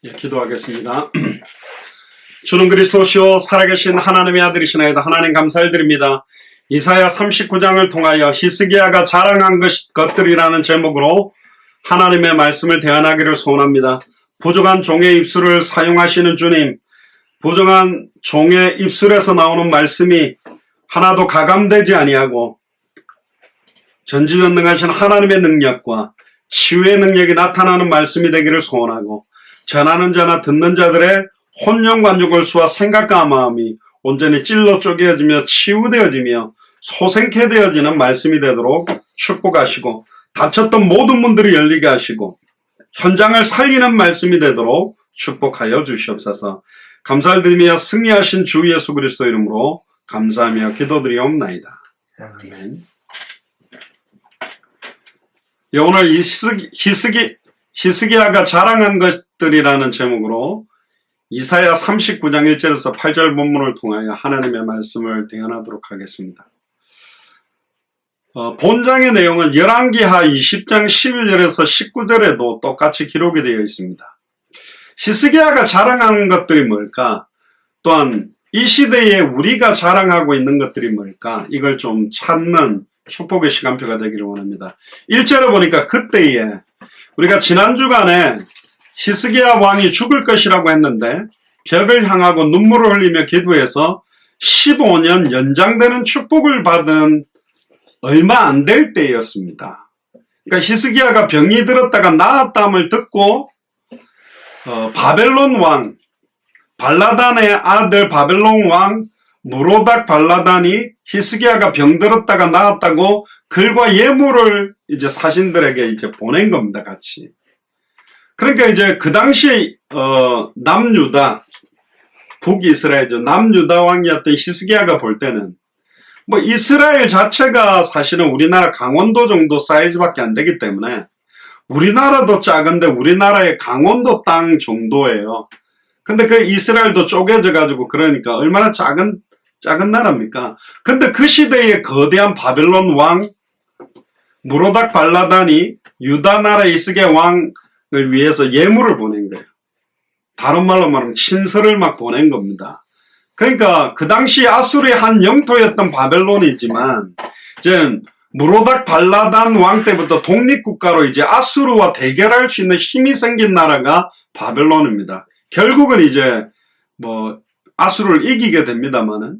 예, 기도하겠습니다. 주는 그리스도시요 살아계신 하나님의 아들이시나이다. 하나님 감사드립니다. 이사야 39장을 통하여 히스기야가 자랑한 것들이라는 제목으로 하나님의 말씀을 대안하기를 소원합니다. 부족한 종의 입술을 사용하시는 주님, 부족한 종의 입술에서 나오는 말씀이 하나도 가감되지 아니하고 전지전능하신 하나님의 능력과 치유의 능력이 나타나는 말씀이 되기를 소원하고, 전하는 자나 듣는 자들의 혼령관죽을수와 생각과 마음이 온전히 찔러 쪼개어지며 치유되어지며 소생케 되어지는 말씀이 되도록 축복하시고, 닫혔던 모든 문들을 열리게 하시고 현장을 살리는 말씀이 되도록 축복하여 주시옵소서. 감사를 드리며 승리하신 주 예수 그리스도 이름으로 감사하며 기도드리옵나이다. 아멘. 오늘 이 히스기야가 자랑한 것들이라는 제목으로 이사야 39장 1절에서 8절 본문을 통하여 하나님의 말씀을 대언하도록 하겠습니다. 본장의 내용은 열왕기하 20장 12절에서 19절에도 똑같이 기록이 되어 있습니다. 히스기야가 자랑하는 것들이 뭘까? 또한 이 시대에 우리가 자랑하고 있는 것들이 뭘까? 이걸 좀 찾는 축복의 시간표가 되기를 원합니다. 1절에 보니까 그때에, 우리가 지난 주간에 히스기야 왕이 죽을 것이라고 했는데 벽을 향하고 눈물을 흘리며 기도해서 15년 연장되는 축복을 받은 얼마 안 될 때였습니다. 그러니까 히스기야가 병이 들었다가 나았다함을 듣고 바벨론 왕 발라단의 아들 바벨론 왕 무로닥 발라단이 히스기야가 병들었다가 나았다고 글과 예물을 이제 사신들에게 이제 보낸 겁니다, 같이. 그러니까 이제 그 당시 남유다, 북이스라엘죠. 남유다 왕이었던 히스기야가 볼 때는 뭐 이스라엘 자체가 사실은 우리나라 강원도 정도 사이즈밖에 안 되기 때문에 우리나라도 작은데 우리나라의 강원도 땅 정도예요. 근데 그 이스라엘도 쪼개져 가지고 그러니까 얼마나 작은 나라입니까? 근데 그 시대의 거대한 바벨론 왕 무로닥 발라단이 유다 나라 히스기야 왕을 위해서 예물을 보낸 거예요. 다른 말로 말하면 친서를 막 보낸 겁니다. 그러니까 그 당시 아수르의 한 영토였던 바벨론이지만 이제 무로닥 발라단 왕 때부터 독립국가로 이제 아수르와 대결할 수 있는 힘이 생긴 나라가 바벨론입니다. 결국은 이제 뭐 아수르를 이기게 됩니다만은,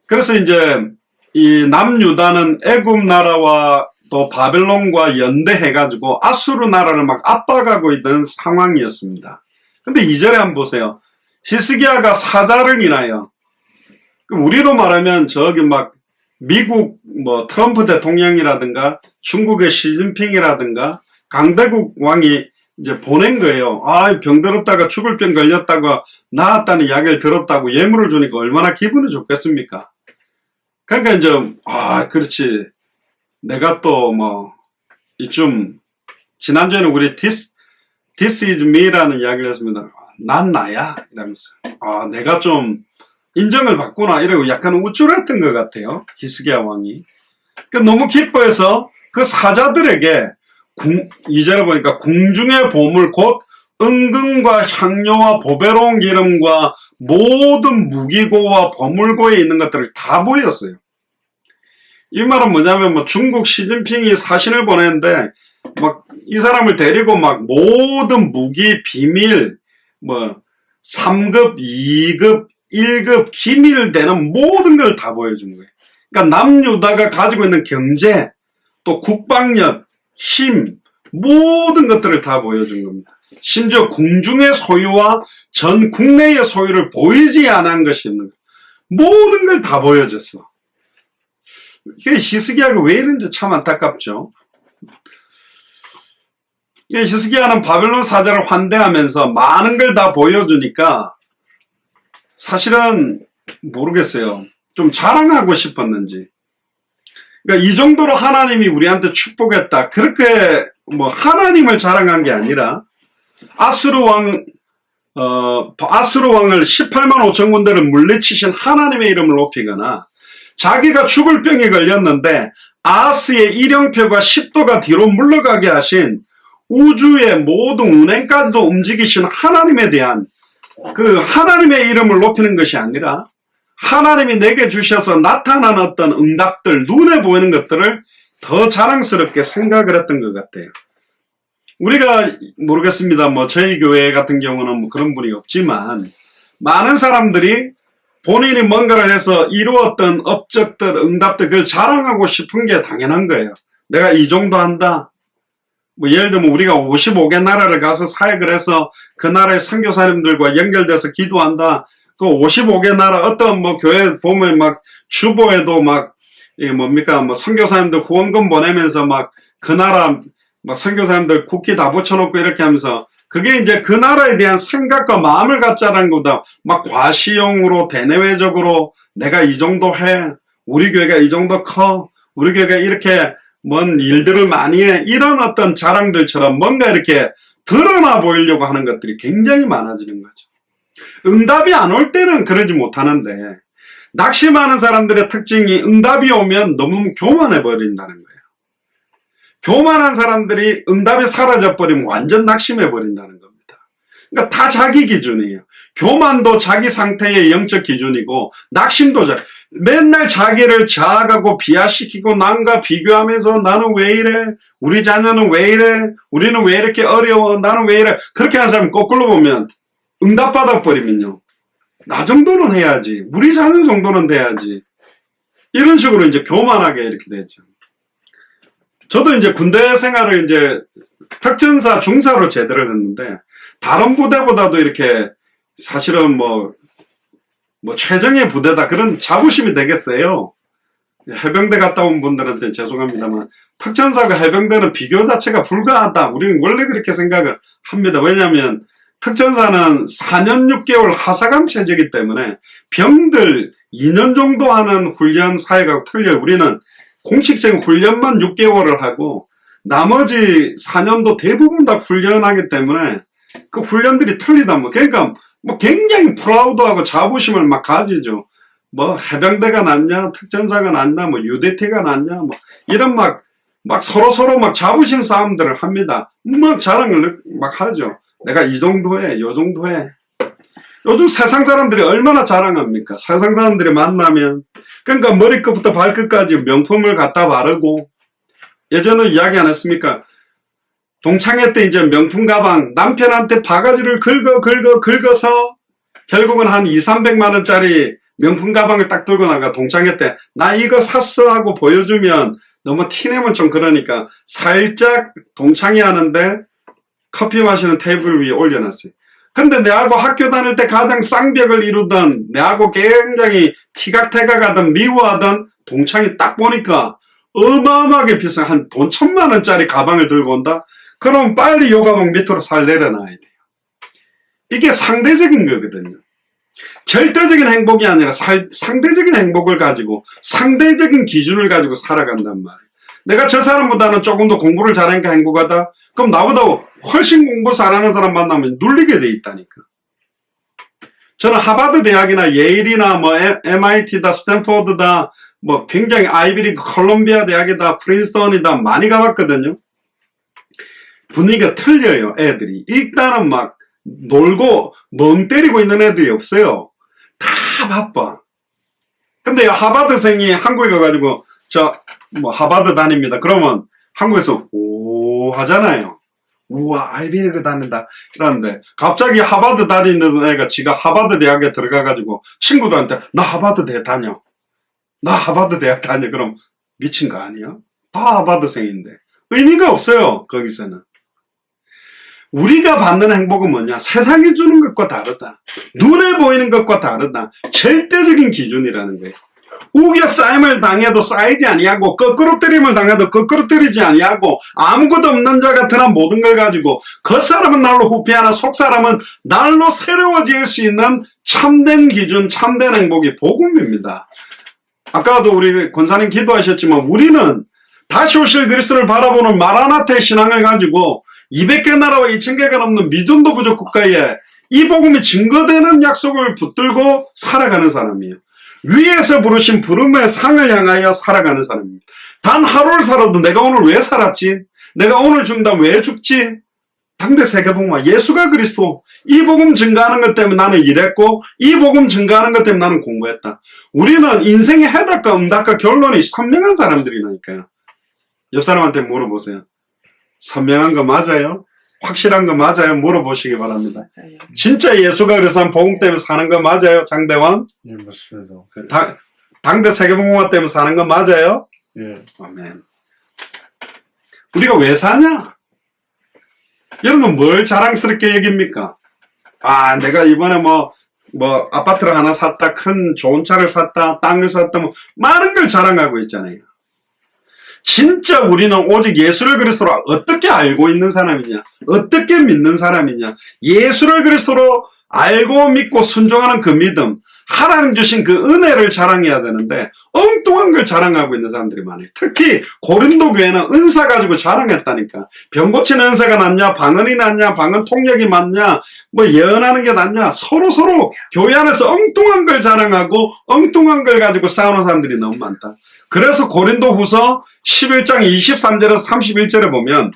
그래서 이제 이 남유다는 애굽 나라와 또 바벨론과 연대해가지고 아수르 나라를 막 압박하고 있던 상황이었습니다. 근데 2절에 한번 보세요. 히스기야가 사자를 인하여, 우리로 말하면 저기 막 미국 뭐 트럼프 대통령이라든가 중국의 시진핑이라든가 강대국 왕이 이제 보낸 거예요. 아, 병들었다가 죽을 병 걸렸다가 나았다는 이야기를 들었다고 예물을 주니까 얼마나 기분이 좋겠습니까? 그러니까 이제 그렇지, 내가 또 뭐 이쯤 지난주에는 우리 This is me라는 이야기를 했습니다. 난 나야 이러면서 내가 좀 인정을 받구나 이러고 약간 우쭐했던 것 같아요, 히스기야 왕이. 그러니까 너무 기뻐해서 그 사자들에게 2절에 보니까 궁중의 보물 곧 은금과 향료와 보배로운 기름과 모든 무기고와 버물고에 있는 것들을 다 보였어요. 이 말은 뭐냐면 뭐 중국 시진핑이 사신을 보냈는데 막 이 사람을 데리고 막 모든 무기, 비밀, 뭐 3급, 2급, 1급 기밀되는 모든 걸 다 보여준 거예요. 그러니까 남유다가 가지고 있는 경제, 또 국방력, 힘, 모든 것들을 다 보여준 겁니다. 심지어 궁중의 소유와 전 국내의 소유를 보이지 않은 것이 없는 거예요. 모든 걸 다 보여줬어. 이게 히스기야가 왜 이런지 참 안타깝죠. 히스기야는 바벨론 사자를 환대하면서 많은 걸 다 보여주니까 사실은 모르겠어요. 좀 자랑하고 싶었는지. 그러니까 이 정도로 하나님이 우리한테 축복했다, 그렇게 뭐 하나님을 자랑한 게 아니라 아수르 왕을 18만 5천 군대를 물리치신 하나님의 이름을 높이거나, 자기가 죽을 병에 걸렸는데 아하스의 일형표가 10도가 뒤로 물러가게 하신 우주의 모든 운행까지도 움직이시는 하나님에 대한 그 하나님의 이름을 높이는 것이 아니라 하나님이 내게 주셔서 나타난 어떤 응답들, 눈에 보이는 것들을 더 자랑스럽게 생각을 했던 것 같아요. 우리가 모르겠습니다. 뭐 저희 교회 같은 경우는 뭐 그런 분이 없지만 많은 사람들이 본인이 뭔가를 해서 이루었던 업적들, 응답들 그걸 자랑하고 싶은 게 당연한 거예요. 내가 이 정도 한다. 뭐 예를 들면 우리가 55개 나라를 가서 사역을 해서 그 나라의 선교사님들과 연결돼서 기도한다. 그 55개 나라 어떤 뭐 교회 보면 막 주보에도 막 이게 뭡니까 뭐 선교사님들 후원금 보내면서 막 그 나라 막 선교사님들 국기 다 붙여놓고 이렇게 하면서 그게 이제 그 나라에 대한 생각과 마음을 갖자라는 거다. 막 과시용으로 대내외적으로 내가 이 정도 해. 우리 교회가 이 정도 커. 우리 교회가 이렇게 뭔 일들을 많이 해. 이런 어떤 자랑들처럼 뭔가 이렇게 드러나 보이려고 하는 것들이 굉장히 많아지는 거죠. 응답이 안 올 때는 그러지 못하는데 낙심하는 사람들의 특징이 응답이 오면 너무 교만해 버린다는 거예요. 교만한 사람들이 응답이 사라져버리면 완전 낙심해 버린다는 겁니다. 그러니까 다 자기 기준이에요. 교만도 자기 상태의 영적 기준이고 낙심도 맨날 자기를 자학하고 비하시키고 남과 비교하면서 나는 왜 이래? 우리 자녀는 왜 이래? 우리는 왜 이렇게 어려워? 나는 왜 이래? 그렇게 하는 사람 거꾸로 보면 응답받아 버리면요. 나 정도는 해야지. 우리 자녀 정도는 돼야지. 이런 식으로 이제 교만하게 이렇게 되죠. 저도 이제 군대 생활을 이제 특전사 중사로 제대를 했는데 다른 부대보다도 이렇게 사실은 뭐 최정예 부대다 그런 자부심이 되겠어요. 해병대 갔다 온 분들한테 죄송합니다만 특전사가 해병대는 비교 자체가 불가하다. 우리는 원래 그렇게 생각을 합니다. 왜냐하면 특전사는 4년 6개월 하사관 체제이기 때문에 병들 2년 정도 하는 훈련 사회가 틀려요. 우리는 공식적인 훈련만 6개월을 하고 나머지 4년도 대부분 다 훈련하기 때문에 그 훈련들이 틀리다. 그러니까 굉장히 프라우드하고 자부심을 막 가지죠. 뭐 해병대가 낫냐, 특전사가 낫냐, 뭐 UDT가 낫냐, 뭐 이런 막 서로 막 자부심 싸움들을 합니다. 막 자랑을 막 하죠. 내가 이 정도 해, 요 정도 해. 요즘 세상 사람들이 얼마나 자랑합니까? 세상 사람들이 만나면 그러니까 머리끝부터 발끝까지 명품을 갖다 바르고 예전에 이야기 안 했습니까? 동창회 때 이제 명품 가방 남편한테 바가지를 긁어서 결국은 한 200~300만 원짜리 명품 가방을 딱 들고 나가 동창회 때 나 이거 샀어 하고 보여주면 너무 티내면 좀 그러니까 살짝 동창회 하는데 커피 마시는 테이블 위에 올려놨어요. 근데 내하고 학교 다닐 때 가장 쌍벽을 이루던 내하고 굉장히 티각태각하던 미워하던 동창이 딱 보니까 어마어마하게 비싼 한 돈 1,000만 원짜리 가방을 들고 온다? 그럼 빨리 요 가방 밑으로 살 내려놔야 돼요. 이게 상대적인 거거든요. 절대적인 행복이 아니라 상대적인 행복을 가지고 상대적인 기준을 가지고 살아간단 말이에요. 내가 저 사람보다는 조금 더 공부를 잘하니까 행복하다? 그럼 나보다 훨씬 공부 잘하는 사람 만나면 눌리게 돼 있다니까. 저는 하버드 대학이나 예일이나 뭐 MIT다, 스탠포드다, 뭐 굉장히 아이비리그 콜롬비아 대학이다, 프린스턴이다 많이 가봤거든요. 분위기가 틀려요, 애들이. 일단은 막 놀고 멍 때리고 있는 애들이 없어요. 다 바빠. 근데 하버드생이 한국에 가가지고 뭐 하버드 다닙니다. 그러면 한국에서 오 하잖아요. 우와 아이비리그 다닌다 이러는데 갑자기 하버드 다니는 애가 지가 하버드 대학에 들어가가지고 친구들한테 나 하버드 대학 다녀. 나 하버드 대학 다녀. 그럼 미친 거 아니야? 다 하버드생인데 의미가 없어요. 거기서는. 우리가 받는 행복은 뭐냐? 세상이 주는 것과 다르다. 눈에 보이는 것과 다르다. 절대적인 기준이라는 거예요. 우겨 쌓임을 당해도 쌓이지 아니하고 거꾸로 때림을 당해도 거꾸로 때리지 아니하고 아무것도 없는 자 같으나 모든 걸 가지고 겉사람은 날로 후피하나 속사람은 날로 새로워질 수 있는 참된 기준, 참된 행복이 복음입니다. 아까도 우리 권사님 기도하셨지만 우리는 다시 오실 그리스도를 바라보는 마라나타의 신앙을 가지고 200개 나라와 2,000개가 넘는 믿음도 부족 국가에 이 복음이 증거되는 약속을 붙들고 살아가는 사람이에요. 위에서 부르신 부름의 상을 향하여 살아가는 사람입니다. 단 하루를 살아도 내가 오늘 왜 살았지? 내가 오늘 죽는다면 왜 죽지? 당대 세계복음화, 예수가 그리스도, 이 복음 증가하는 것 때문에 나는 일했고, 이 복음 증가하는 것 때문에 나는 공부했다. 우리는 인생의 해답과 응답과 결론이 선명한 사람들이니까요. 옆 사람한테 물어보세요. 선명한 거 맞아요? 확실한 거 맞아요? 물어보시기 바랍니다. 맞아요. 진짜 예수가 그래서 복음 때문에 사는 거 맞아요? 장대원? 예, 맞습니다. 당대 세계복음화 때문에 사는 거 맞아요? 예. 아멘. 우리가 왜 사냐? 여러분 뭘 자랑스럽게 여깁니까? 아, 내가 이번에 뭐 아파트를 하나 샀다, 큰 좋은 차를 샀다, 땅을 샀다, 뭐 많은 걸 자랑하고 있잖아요. 진짜 우리는 오직 예수를 그리스도로 어떻게 알고 있는 사람이냐, 어떻게 믿는 사람이냐, 예수를 그리스도로 알고 믿고 순종하는 그 믿음, 하나님 주신 그 은혜를 자랑해야 되는데 엉뚱한 걸 자랑하고 있는 사람들이 많아요. 특히 고린도 교회는 은사 가지고 자랑했다니까. 병 고치는 은사가 낫냐, 방언이 낫냐, 방언 통역이 맞냐, 뭐 예언하는 게 낫냐, 서로 교회 안에서 엉뚱한 걸 자랑하고 엉뚱한 걸 가지고 싸우는 사람들이 너무 많다. 그래서 고린도 후서 11장 23절에서 31절에 보면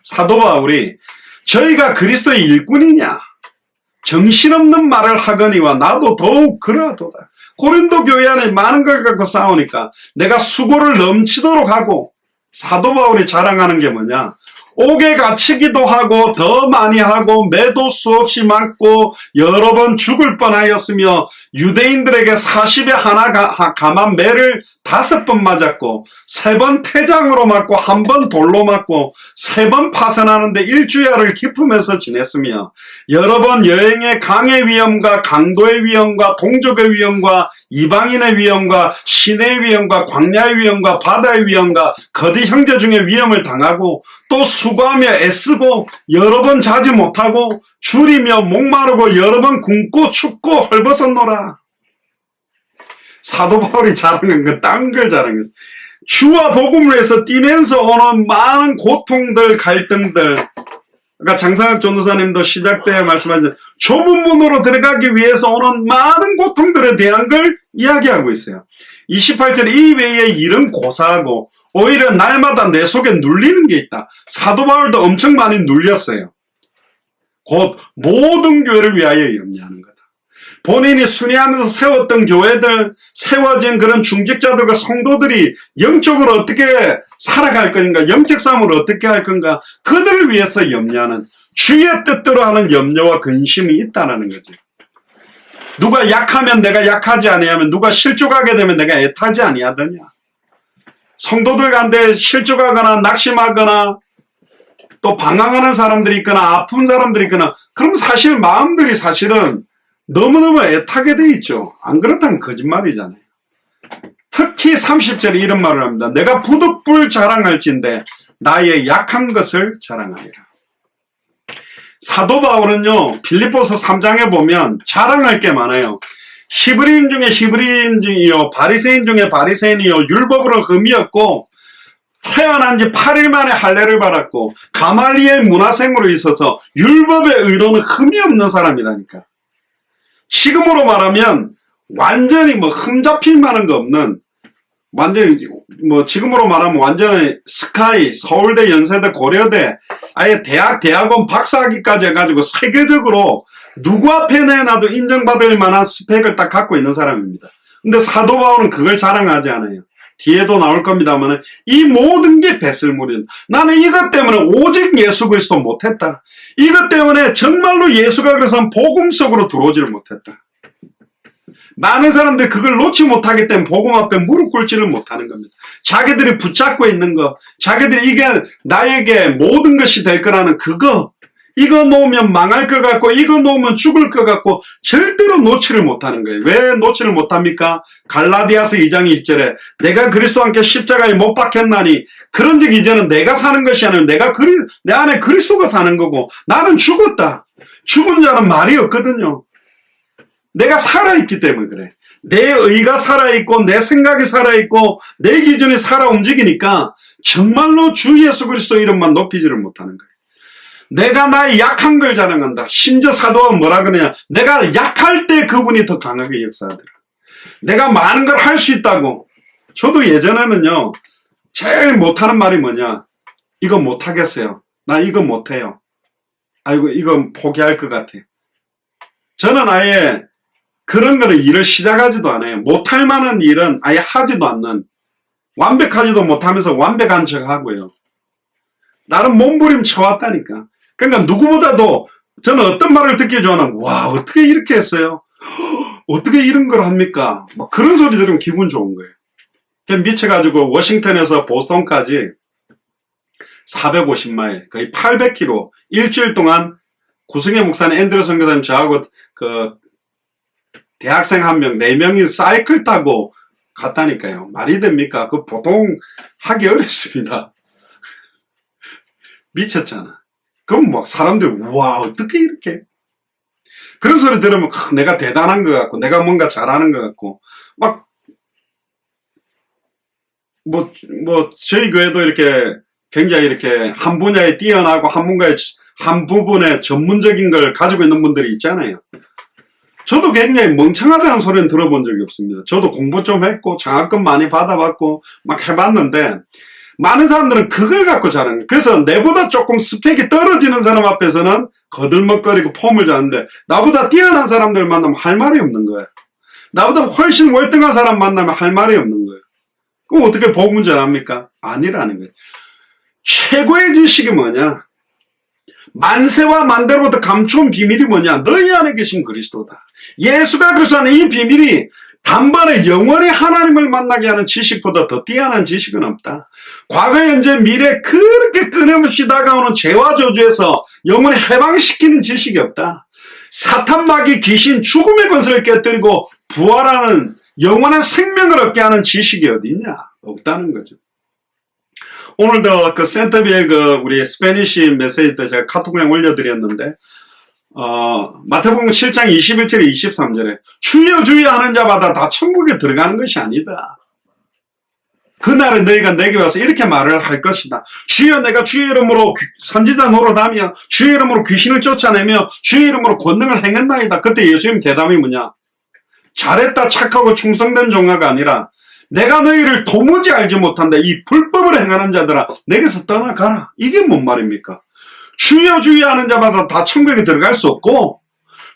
사도 바울이 저희가 그리스도의 일꾼이냐, 정신없는 말을 하거니와 나도 더욱 그러하도다. 고린도 교회 안에 많은 걸 갖고 싸우니까 내가 수고를 넘치도록 하고, 사도 바울이 자랑하는 게 뭐냐, 옥에 갇히기도 하고 더 많이 하고 매도 수없이 맞고 여러 번 죽을 뻔하였으며 유대인들에게 40에 하나 감한 매를 5번 맞았고 3번 태장으로 맞고 1번 돌로 맞고 3번 파선하는데 일주야를 기품해서 지냈으며 여러 번 여행의 강의 위험과 강도의 위험과 동족의 위험과 이방인의 위험과 시내의 위험과 광야의 위험과 바다의 위험과 거디 형제 중에 위험을 당하고 또 수고하며 애쓰고 여러 번 자지 못하고 줄이며 목마르고 여러 번 굶고 춥고 헐벗었노라. 사도 바울이 자랑한 건 딴 걸 자랑했어. 주와 복음을 위해서 뛰면서 오는 많은 고통들, 갈등들. 그러니까 장상학 전도사님도 시작 때 말씀하신 좁은 문으로 들어가기 위해서 오는 많은 고통들에 대한 걸 이야기하고 있어요. 28절 이 외에 일은 고사하고 오히려 날마다 내 속에 눌리는 게 있다. 사도 바울도 엄청 많이 눌렸어요. 곧 모든 교회를 위하여 염려하는 거다. 본인이 순회하면서 세웠던 교회들, 세워진 그런 중직자들과 성도들이 영적으로 어떻게 살아갈 건가, 영적 싸움을 어떻게 할 건가, 그들을 위해서 염려하는, 주의 뜻대로 하는 염려와 근심이 있다는 거죠. 누가 약하면 내가 약하지 아니하면, 누가 실족하게 되면 내가 애타지 아니하더냐. 성도들 가운데 실족하거나 낙심하거나 또 방황하는 사람들이 있거나 아픈 사람들이 있거나, 그럼 사실 마음들이 사실은 너무너무 애타게 돼 있죠. 안 그렇다면 거짓말이잖아요. 특히 30절에 이런 말을 합니다. 내가 부득불 자랑할진대 나의 약한 것을 자랑하리라. 사도 바울은요, 빌립보서 3장에 보면 자랑할 게 많아요. 히브리인 중에 히브리인이요, 바리새인 중에 바리새인이요, 율법으로 흠이었고 태어난 지 8일 만에 할례를 받았고 가말리엘 문화생으로 있어서 율법의 의로는 흠이 없는 사람이라니까. 지금으로 말하면 완전히 흠 잡힐 만한 거 없는, 완전히 지금으로 말하면 완전히 스카이, 서울대, 연세대, 고려대, 아예 대학원 박사학위까지 해가지고 세계적으로 누구 앞에 내놔도 인정받을 만한 스펙을 딱 갖고 있는 사람입니다. 근데 사도 바울은 그걸 자랑하지 않아요. 뒤에도 나올 겁니다만 이 모든 게 배설물이다. 나는 이것 때문에 오직 예수 그리스도 못했다. 이것 때문에 정말로 예수가 그래서 복음 속으로 들어오지를 못했다. 많은 사람들이 그걸 놓지 못하기 때문에 복음 앞에 무릎 꿇지를 못하는 겁니다. 자기들이 붙잡고 있는 거, 자기들이 이게 나에게 모든 것이 될 거라는 그거, 이거 놓으면 망할 것 같고 이거 놓으면 죽을 것 같고 절대로 놓지를 못하는 거예요. 왜 놓지를 못합니까? 갈라디아서 2장 1절에 내가 그리스도와 함께 십자가에 못 박혔나니 그런즉 이제는 내가 사는 것이 아니라 내 안에 그리스도가 사는 거고 나는 죽었다. 죽은 자는 말이 없거든요. 내가 살아있기 때문에 그래. 내 의가 살아있고 내 생각이 살아있고 내 기준이 살아 움직이니까 정말로 주 예수 그리스도 이름만 높이지를 못하는 거예요. 내가 나의 약한 걸 자랑한다. 심지어 사도가 뭐라 그러냐. 내가 약할 때 그분이 더 강하게 역사하더라. 내가 많은 걸 할 수 있다고. 저도 예전에는요. 제일 못하는 말이 뭐냐. 이거 못하겠어요. 나 이거 못해요. 아이고, 이건 포기할 것 같아. 저는 아예 그런 거는 일을 시작하지도 않아요. 못할 만한 일은 아예 하지도 않는, 완벽하지도 못하면서 완벽한 척 하고요. 나름 몸부림쳐왔다니까. 그러니까 누구보다도 저는 어떤 말을 듣기 좋아하는, 와, 어떻게 이렇게 했어요? 어떻게 이런 걸 합니까? 막 그런 소리 들으면 기분 좋은 거예요. 미쳐가지고 워싱턴에서 보스턴까지 450마일, 거의 800km, 일주일 동안 구승혜 목사님, 앤드류 선교사님, 저하고 그 대학생 한 명, 4명이 사이클 타고 갔다니까요. 말이 됩니까? 그 보통 하기 어렵습니다. 미쳤잖아. 그럼 막 사람들, 와, 어떻게 이렇게. 그런 소리 들으면 내가 대단한 것 같고, 내가 뭔가 잘하는 것 같고, 막, 저희 교회도 이렇게 굉장히 이렇게 한 분야에 뛰어나고 한 부분에 전문적인 걸 가지고 있는 분들이 있잖아요. 저도 굉장히 멍청하다는 소리는 들어본 적이 없습니다. 저도 공부 좀 했고, 장학금 많이 받아봤고, 막 해봤는데, 많은 사람들은 그걸 갖고 자는 거예요. 그래서 내보다 조금 스펙이 떨어지는 사람 앞에서는 거들먹거리고 폼을 자는데, 나보다 뛰어난 사람들 만나면 할 말이 없는 거예요. 나보다 훨씬 월등한 사람 만나면 할 말이 없는 거예요. 그럼 어떻게 복음전 합니까? 아니라는 거예요. 최고의 지식이 뭐냐? 만세와 만대로부터 감추온 비밀이 뭐냐? 너희 안에 계신 그리스도다. 예수가 그리스도 안에 이 비밀이 단번에 영원히 하나님을 만나게 하는 지식보다 더 뛰어난 지식은 없다. 과거, 현재, 미래 그렇게 끊임없이 다가오는 죄와 저주에서 영원히 해방시키는 지식이 없다. 사탄, 마귀, 귀신, 죽음의 권세를 깨뜨리고 부활하는 영원한 생명을 얻게 하는 지식이 어디 있냐? 없다는 거죠. 오늘도 그 센터빌 우리 스페니시 메시지 때 제가 카톡에 올려드렸는데, 마태복음 7장 21절에 23절에 주여 주여 하는 자마다 다 천국에 들어가는 것이 아니다. 그날에 너희가 내게 와서 이렇게 말을 할 것이다. 주여 내가 주의 이름으로 선지자 노릇하며 주의 이름으로 귀신을 쫓아내며 주의 이름으로 권능을 행했나이다. 그때 예수님 대답이 뭐냐? 잘했다 착하고 충성된 종아가 아니라 내가 너희를 도무지 알지 못한다. 이 불법을 행하는 자들아 내게서 떠나가라. 이게 뭔 말입니까? 주여 주여 하는 자마다 다 천국에 들어갈 수 없고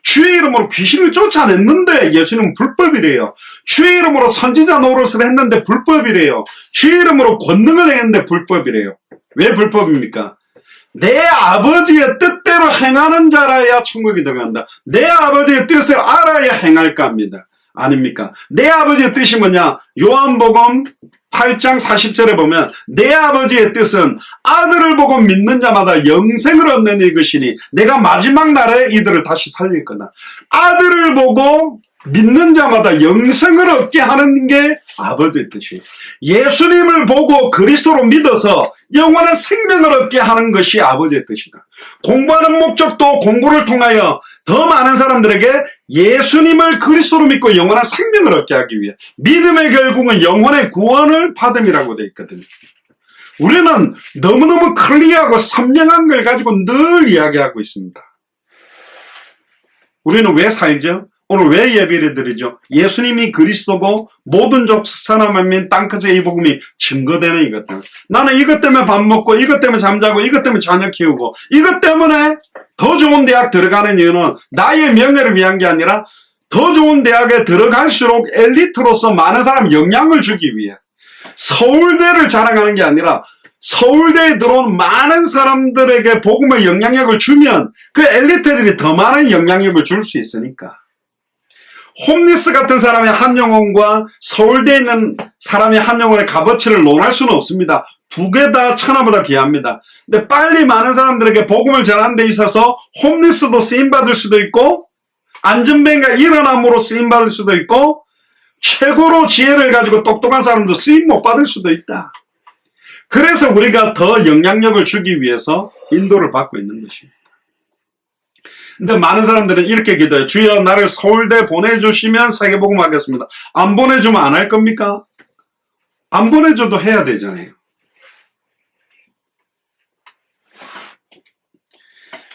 주의 이름으로 귀신을 쫓아냈는데 예수님은 불법이래요. 주의 이름으로 선지자 노릇을 했는데 불법이래요. 주의 이름으로 권능을 했는데 불법이래요. 왜 불법입니까? 내 아버지의 뜻대로 행하는 자라야 천국에 들어간다. 내 아버지의 뜻을 알아야 행할까 합니다. 아닙니까? 내 아버지의 뜻이 뭐냐? 요한복음 8장 40절에 보면 내 아버지의 뜻은 아들을 보고 믿는 자마다 영생을 얻는 이것이니 내가 마지막 날에 이들을 다시 살릴 거다. 아들을 보고 믿는 자마다 영생을 얻게 하는 게 아버지의 뜻이에요. 예수님을 보고 그리스도로 믿어서 영원한 생명을 얻게 하는 것이 아버지의 뜻이다. 공부하는 목적도 공부를 통하여 더 많은 사람들에게 예수님을 그리스도로 믿고 영원한 생명을 얻게 하기 위해 믿음의 결국은 영혼의 구원을 받음이라고 되어 있거든요. 우리는 너무너무 클리어하고 선명한 걸 가지고 늘 이야기하고 있습니다. 우리는 왜 살죠? 오늘 왜 예배를 드리죠? 예수님이 그리스도고 모든 족속사나 만민 땅끝에 이 복음이 증거되는 이것들. 나는 이것 때문에 밥 먹고 이것 때문에 잠자고 이것 때문에 자녀 키우고 이것 때문에 더 좋은 대학 들어가는 이유는 나의 명예를 위한 게 아니라 더 좋은 대학에 들어갈수록 엘리트로서 많은 사람 영향을 주기 위해 서울대를 자랑하는 게 아니라 서울대에 들어온 많은 사람들에게 복음의 영향력을 주면 그 엘리트들이 더 많은 영향력을 줄 수 있으니까. 홈리스 같은 사람의 한 영혼과 서울대에 있는 사람의 한 영혼의 값어치를 논할 수는 없습니다. 두 개 다 천하보다 귀합니다. 근데 빨리 많은 사람들에게 복음을 전하는 데 있어서 홈리스도 쓰임받을 수도 있고 안전뱅이가 일어남으로 쓰임받을 수도 있고 최고로 지혜를 가지고 똑똑한 사람도 쓰임 못 받을 수도 있다. 그래서 우리가 더 영향력을 주기 위해서 인도를 받고 있는 것입니다. 근데 많은 사람들은 이렇게 기도해요. 주여 나를 서울대 보내주시면 세계복음 하겠습니다. 안 보내주면 안 할 겁니까? 안 보내줘도 해야 되잖아요.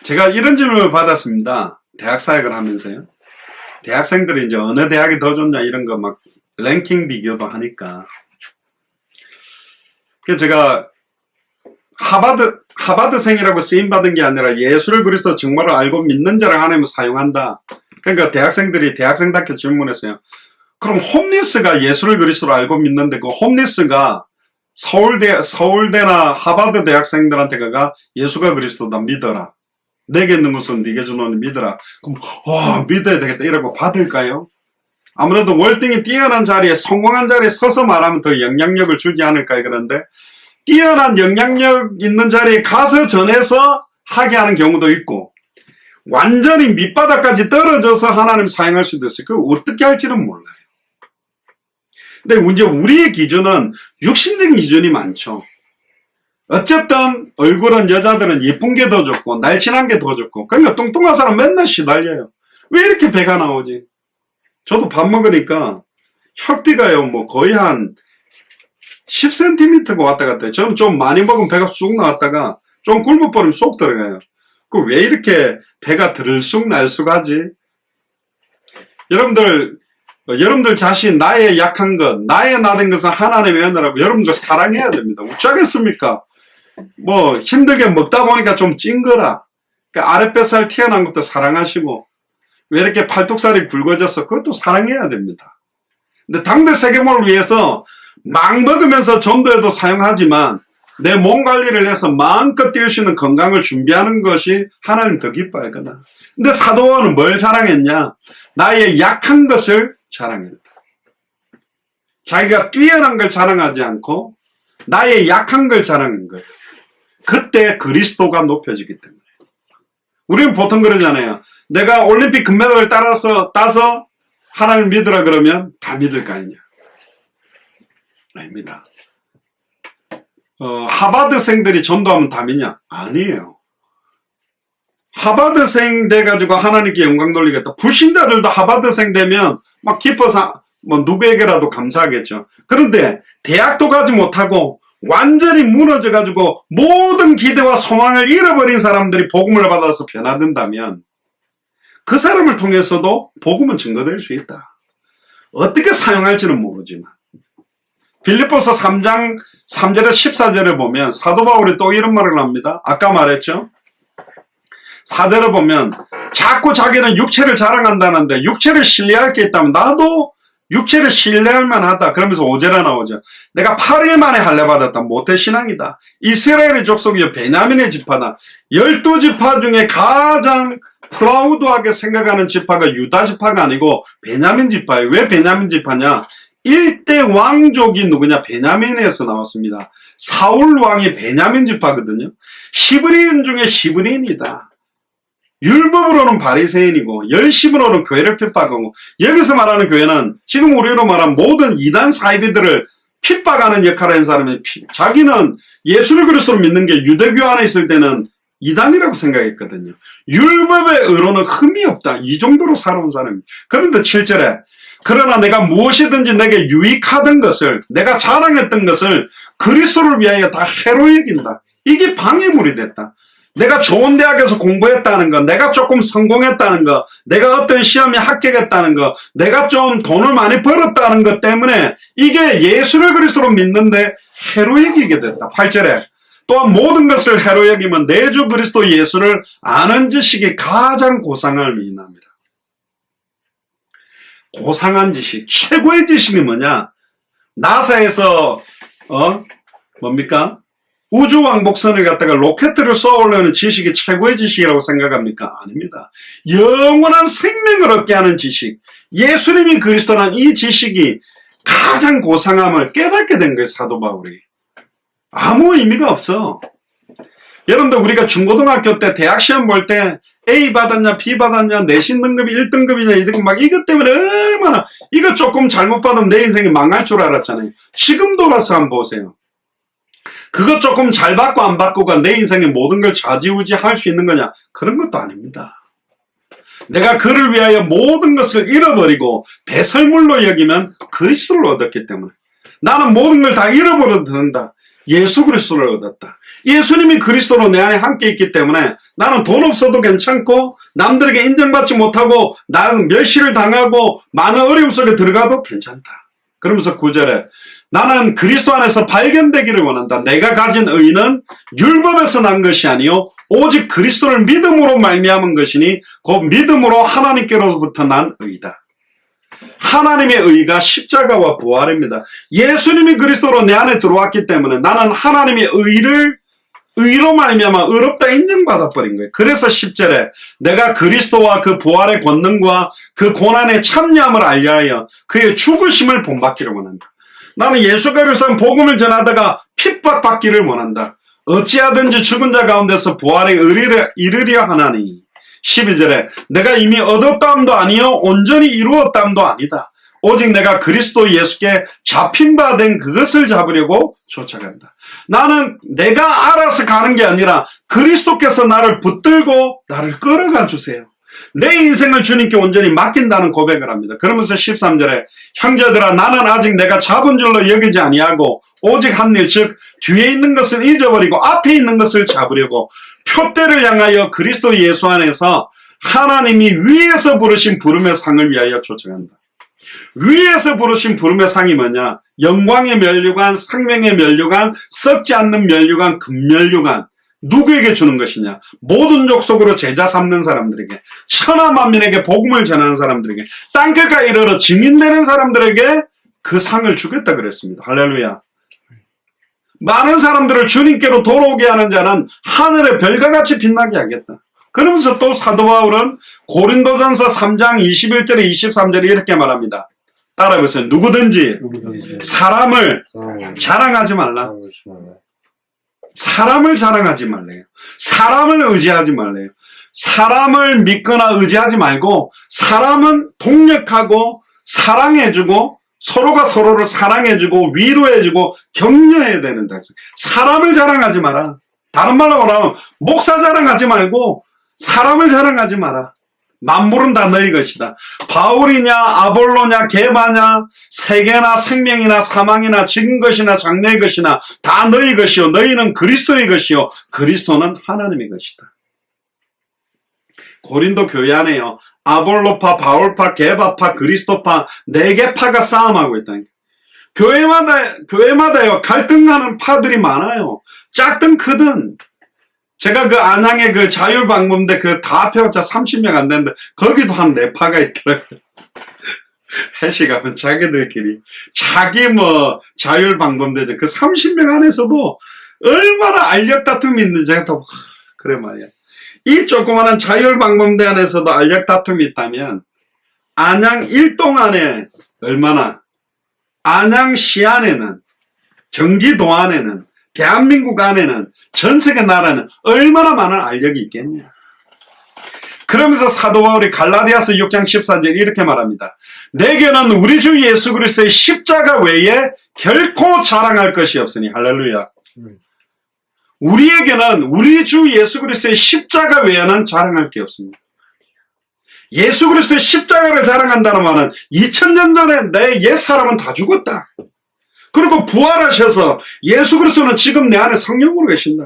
제가 이런 질문을 받았습니다. 대학 사역을 하면서요. 대학생들이 이제 어느 대학이 더 좋냐 이런 거 막 랭킹 비교도 하니까. 그래서 제가 하버드생이라고 쓰임받은 게 아니라 예수를 그리스도 정말로 알고 믿는 자를 하나님은 사용한다. 그러니까 대학생들이 대학생답게 질문했어요. 그럼 홈리스가 예수를 그리스도로 알고 믿는데 그 홈리스가 서울대나 하버드 대학생들한테 가가 예수가 그리스도다 믿어라. 내게 있는 것은 네게 주노니 믿어라. 그럼 믿어야 되겠다 이러고 받을까요? 아무래도 월등히 뛰어난 자리에 성공한 자리에 서서 말하면 더 영향력을 주지 않을까요? 그런데 뛰어난 영향력 있는 자리에 가서 전해서 하게 하는 경우도 있고 완전히 밑바닥까지 떨어져서 하나님 사용할 수도 있어요. 그걸 어떻게 할지는 몰라요. 근데 이제 우리의 기준은 육신적인 기준이 많죠. 어쨌든 얼굴은 여자들은 예쁜 게 더 좋고 날씬한 게 더 좋고 그러니까 뚱뚱한 사람 맨날 시달려요. 왜 이렇게 배가 나오지? 저도 밥 먹으니까 혁띠가요 뭐 거의 한 10cm가 왔다 갔다 해요. 저는 좀 많이 먹으면 배가 쑥 나왔다가 좀 굶어버리면 쏙 들어가요. 그 왜 이렇게 배가 들쑥 날쑥하지? 여러분들 자신 나의 약한 것, 나의 나된 것은 하나님의 은혜라고 여러분들 사랑해야 됩니다. 어쩌겠습니까? 뭐 힘들게 먹다 보니까 좀 찡거라. 그러니까 아랫뱃살 튀어나온 것도 사랑하시고 왜 이렇게 팔뚝살이 굵어져서 그것도 사랑해야 됩니다. 근데 당대 세계물을 위해서 막 먹으면서 전도에도 사용하지만 내 몸 관리를 해서 마음껏 뛸 수 있는 건강을 준비하는 것이 하나님 더 기뻐할 거다. 근데 사도 바울은 뭘 자랑했냐? 나의 약한 것을 자랑했다. 자기가 뛰어난 걸 자랑하지 않고 나의 약한 걸 자랑한 거예요. 그때 그리스도가 높여지기 때문에. 우리는 보통 그러잖아요. 내가 올림픽 금메달을 따서 하나님을 믿으라 그러면 다 믿을 거 아니냐. 아닙니다. 하버드생들이 전도하면 다 믿냐? 아니에요. 하버드생 돼가지고 하나님께 영광 돌리겠다. 불신자들도 하버드생 되면 막 기뻐서 뭐 누구에게라도 감사하겠죠. 그런데 대학도 가지 못하고 완전히 무너져가지고 모든 기대와 소망을 잃어버린 사람들이 복음을 받아서 변화된다면 그 사람을 통해서도 복음은 증거될 수 있다. 어떻게 사용할지는 모르지만 빌립보서 3장 3절에 14절에 보면 사도 바울이 또 이런 말을 합니다. 아까 말했죠. 4절에 보면 자꾸 자기는 육체를 자랑한다는데 육체를 신뢰할 게 있다면 나도 육체를 신뢰할 만하다. 그러면서 5절에 나오죠. 내가 8일 만에 할례 받았다. 모태신앙이다. 이스라엘의 족속이요 베냐민의 지파다. 12지파 중에 가장 프라우드하게 생각하는 지파가 유다 지파가 아니고 베냐민 지파예요. 왜 베냐민 지파냐? 1대 왕족이 누구냐? 베냐민에서 나왔습니다. 사울 왕이 베냐민 지파거든요. 히브리인 중에 히브리인이다. 율법으로는 바리새인이고 열심으로는 교회를 핍박하고 여기서 말하는 교회는 지금 우리로 말하는 모든 이단 사이비들을 핍박하는 역할을 한 사람이 자기는 예수를 그리스도로 믿는 게 유대교 안에 있을 때는 이단이라고 생각했거든요. 율법의 의로는 흠이 없다. 이 정도로 살아온 사람입니다. 그런데 7절에 그러나 내가 무엇이든지 내게 유익하던 것을 내가 자랑했던 것을 그리스도를 위하여 다 해로 여긴다. 이게 방해물이 됐다. 내가 좋은 대학에서 공부했다는 거, 내가 조금 성공했다는 거, 내가 어떤 시험에 합격했다는 거, 내가 좀 돈을 많이 벌었다는 것 때문에 이게 예수를 그리스도로 믿는데 해로 여기게 됐다. 8절에 또한 모든 것을 해로 여기면 내 주 그리스도 예수를 아는 지식이 가장 고상함을 인합니다. 고상한 지식, 최고의 지식이 뭐냐? 나사에서 뭡니까? 우주왕복선을 갖다가 로켓을 쏘아올리는 지식이 최고의 지식이라고 생각합니까? 아닙니다. 영원한 생명을 얻게 하는 지식, 예수님이 그리스도란 이 지식이 가장 고상함을 깨닫게 된 거예요. 사도 바울이. 아무 의미가 없어. 여러분들 우리가 중고등학교 때 대학 시험 볼 때 A 받았냐 B 받았냐 내신 등급이 1등급이냐 2등급 막 이것 때문에 얼마나 이거 조금 잘못 받으면 내 인생이 망할 줄 알았잖아요. 지금 돌아서 한번 보세요. 그거 조금 잘 받고 안 받고가 내 인생의 모든 걸 좌지우지 할 수 있는 거냐? 그런 것도 아닙니다. 내가 그를 위하여 모든 것을 잃어버리고 배설물로 여기면 그리스도를 얻었기 때문에 나는 모든 걸 다 잃어버려도 된다. 예수 그리스도를 얻었다. 예수님이 그리스도로 내 안에 함께 있기 때문에 나는 돈 없어도 괜찮고 남들에게 인정받지 못하고 나는 멸시를 당하고 많은 어려움 속에 들어가도 괜찮다. 그러면서 9절에 나는 그리스도 안에서 발견되기를 원한다. 내가 가진 의는 율법에서 난 것이 아니요 오직 그리스도를 믿음으로 말미암은 것이니 곧 믿음으로 하나님께로부터 난 의다. 하나님의 의가 십자가와 부활입니다. 예수님이 그리스도로 내 안에 들어왔기 때문에 나는 하나님의 의로 말미암아 의롭다 인정받아 버린 거예요. 그래서 10절에 내가 그리스도와 그 부활의 권능과 그 고난의 참여함을 알려하여 그의 죽으심을 본받기를 원한다. 나는 예수 그리스도의 복음을 전하다가 핍박받기를 원한다. 어찌하든지 죽은 자 가운데서 부활에 이르려 하나니. 12절에 내가 이미 얻었다함도 아니요 온전히 이루었다함도 아니다. 오직 내가 그리스도 예수께 잡힌 바 된 그것을 잡으려고 쫓아간다. 나는 내가 알아서 가는 게 아니라 그리스도께서 나를 붙들고 나를 끌어가 주세요. 내 인생을 주님께 온전히 맡긴다는 고백을 합니다. 그러면서 13절에 형제들아 나는 아직 내가 잡은 줄로 여기지 아니하고 오직 한 일 즉 뒤에 있는 것을 잊어버리고 앞에 있는 것을 잡으려고 표대를 향하여 그리스도 예수 안에서 하나님이 위에서 부르신 부름의 상을 위하여 쫓아간다. 위에서 부르신 부름의 상이 뭐냐? 영광의 면류관, 생명의 면류관, 썩지 않는 면류관, 금면류관. 누구에게 주는 것이냐? 모든 족속으로 제자 삼는 사람들에게, 천하 만민에게 복음을 전하는 사람들에게, 땅끝까지 이르러 증인되는 사람들에게 그 상을 주겠다 그랬습니다. 할렐루야. 많은 사람들을 주님께로 돌아오게 하는 자는 하늘의 별과 같이 빛나게 하겠다. 그러면서 또 사도 바울은 고린도전서 3장 21절에 23절에 이렇게 말합니다. 따라해보세요. 누구든지 사람을 자랑하지 말라. 사람을 자랑하지 말래요. 사람을 의지하지 말래요. 사람을 믿거나 의지하지 말고 사람은 동력하고 사랑해주고 서로가 서로를 사랑해주고 위로해주고 격려해야 되는다. 사람을 자랑하지 마라. 다른 말로 말하면 목사 자랑하지 말고 사람을 자랑하지 마라. 만물은 다 너희 것이다. 바울이냐 아볼로냐 게바냐 세계나 생명이나 사망이나 지금 것이나 장래의 것이나 다 너희 것이요 너희는 그리스도의 것이요 그리스도는 하나님의 것이다. 고린도 교회 안에요. 아볼로파, 바울파, 게바파, 그리스도파 4개 파가 싸움하고 있다니까. 교회마다요 갈등하는 파들이 많아요. 작든 크든. 제가 그 안양의 그 자율방범대 그 다 합해봤자 30명 안 되는데 거기도 한 4파가 있더라고요. 해시 가면 자기들끼리 자기 뭐 자율방범대죠. 그 30명 안에서도 얼마나 알력 다툼이 있는지 제가 또 그래 말이야. 이 조그마한 자율방범대 안에서도 알력 다툼이 있다면 안양 일동 안에 얼마나 안양시 안에는 경기도 안에는 대한민국 안에는 전 세계 나라는 얼마나 많은 알력이 있겠냐. 그러면서 사도 바울이 갈라디아서 6장 14절 이렇게 말합니다. 내게는 우리 주 예수 그리스도의 십자가 외에 결코 자랑할 것이 없으니. 할렐루야. 우리에게는 우리 주 예수 그리스도의 십자가 외에는 자랑할 게 없습니다. 예수 그리스도의 십자가를 자랑한다는 말은 2000년 전에 내 옛사람은 다 죽었다. 그리고 부활하셔서 예수 그리스도는 지금 내 안에 성령으로 계신다.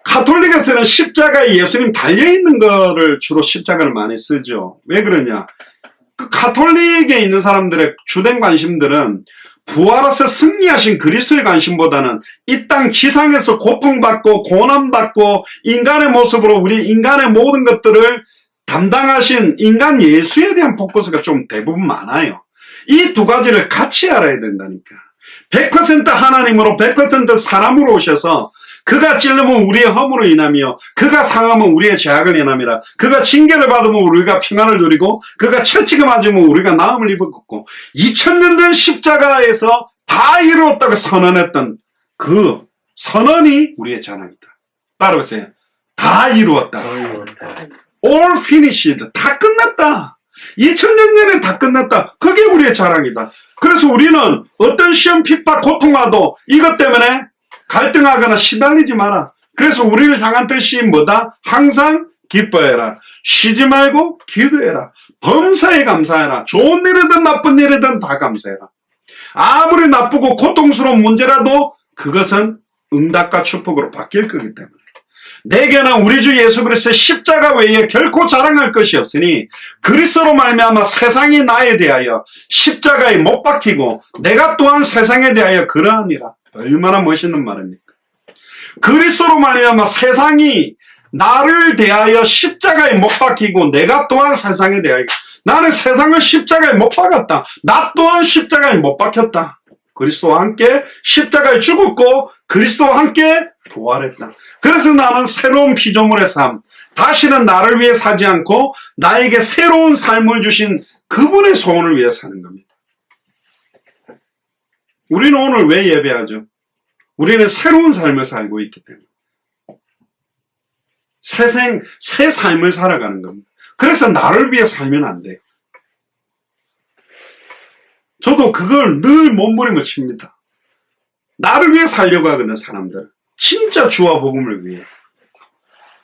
가톨릭에서는 십자가에 예수님 달려있는 거를 주로 십자가를 많이 쓰죠. 왜 그러냐? 그 가톨릭에 있는 사람들의 주된 관심들은 부활해서 승리하신 그리스도의 관심보다는 이 땅 지상에서 고통받고 고난받고 인간의 모습으로 우리 인간의 모든 것들을 담당하신 인간 예수에 대한 포커스가 좀 대부분 많아요. 이 두 가지를 같이 알아야 된다니까. 100% 하나님으로 100% 사람으로 오셔서 그가 찔르면 우리의 허물로 인하며 그가 상하면 우리의 죄악을 인함이라. 그가 징계를 받으면 우리가 평안을 누리고 그가 채찍을 맞으면 우리가 나음을 입었고 2000년 전 십자가에서 다 이루었다고 선언했던 그 선언이 우리의 자랑이다. 따라오세요. 다 이루었다. All finished. 다 끝났다. 2000년 전에 다 끝났다. 그게 우리의 자랑이다. 그래서 우리는 어떤 시험, 핍박, 고통 와도 이것 때문에 갈등하거나 시달리지 마라. 그래서 우리를 향한 뜻이 뭐다? 항상 기뻐해라. 쉬지 말고 기도해라. 범사에 감사해라. 좋은 일이든 나쁜 일이든 다 감사해라. 아무리 나쁘고 고통스러운 문제라도 그것은 응답과 축복으로 바뀔 거기 때문에. 내게는 우리 주 예수 그리스도의 십자가 외에 결코 자랑할 것이 없으니 그리스도로 말미암아 세상이 나에 대하여 십자가에 못 박히고 내가 또한 세상에 대하여 그러하니라. 얼마나 멋있는 말입니까? 그리스도로 말미암아 세상이 나를 대하여 십자가에 못 박히고 내가 또한 세상에 대하여, 나는 세상을 십자가에 못 박았다. 나 또한 십자가에 못 박혔다. 그리스도와 함께 십자가에 죽었고 그리스도와 함께 부활했다. 그래서 나는 새로운 피조물의 삶, 다시는 나를 위해 사지 않고 나에게 새로운 삶을 주신 그분의 소원을 위해 사는 겁니다. 우리는 오늘 왜 예배하죠? 우리는 새로운 삶을 살고 있기 때문에. 새 삶을 살아가는 겁니다. 그래서 나를 위해 살면 안 돼요. 저도 그걸 늘 몸부림을 칩니다. 나를 위해 살려고 하거든, 사람들. 진짜 주와 복음을 위해.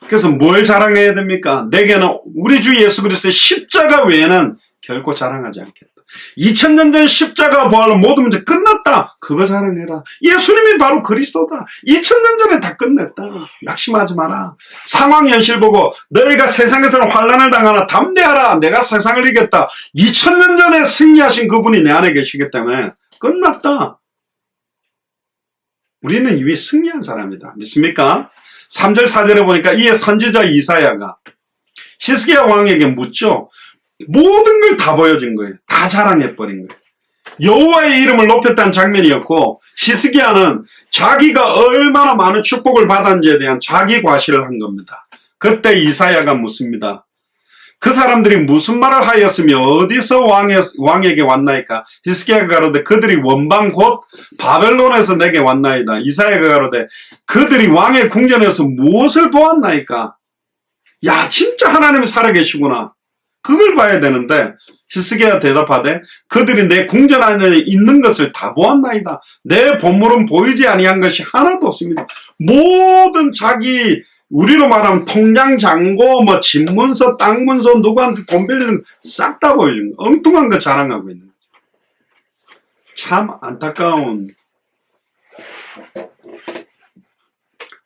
그래서 뭘 자랑해야 됩니까? 내게는 우리 주 예수 그리스도의 십자가 외에는 결코 자랑하지 않겠다. 2000년 전 십자가 부활로 모든 문제 끝났다. 그거 자랑해라. 예수님이 바로 그리스도다. 2000년 전에 다 끝냈다. 낙심하지 마라. 상황 현실 보고 너희가 세상에서는 환난을 당하나 담대하라. 내가 세상을 이겼다. 2000년 전에 승리하신 그분이 내 안에 계시기 때문에 끝났다. 우리는 이미 승리한 사람이다. 믿습니까? 3절 4절에 보니까 이에 선지자 이사야가 히스기야 왕에게 묻죠. 모든 걸 다 보여준 거예요. 다 자랑해버린 거예요. 여호와의 이름을 높였다는 장면이었고 히스기야는 자기가 얼마나 많은 축복을 받았는지에 대한 자기 과시를 한 겁니다. 그때 이사야가 묻습니다. 그 사람들이 무슨 말을 하였으며 어디서 왕에게 왔나이까? 히스기야가 가로되 그들이 원방 곧 바벨론에서 내게 왔나이다. 이사야가 가로되 그들이 왕의 궁전에서 무엇을 보았나이까? 야, 진짜 하나님이 살아계시구나. 그걸 봐야 되는데 히스기야가 대답하되 그들이 내 궁전 안에 있는 것을 다 보았나이다. 내 보물은 보이지 아니한 것이 하나도 없습니다. 모든 자기 우리로 말하면 통장 잔고 뭐 집문서 땅문서 누구한테 돈 빌리는 싹 다 보여준 거. 엉뚱한 거 자랑하고 있는 거죠. 참 안타까운.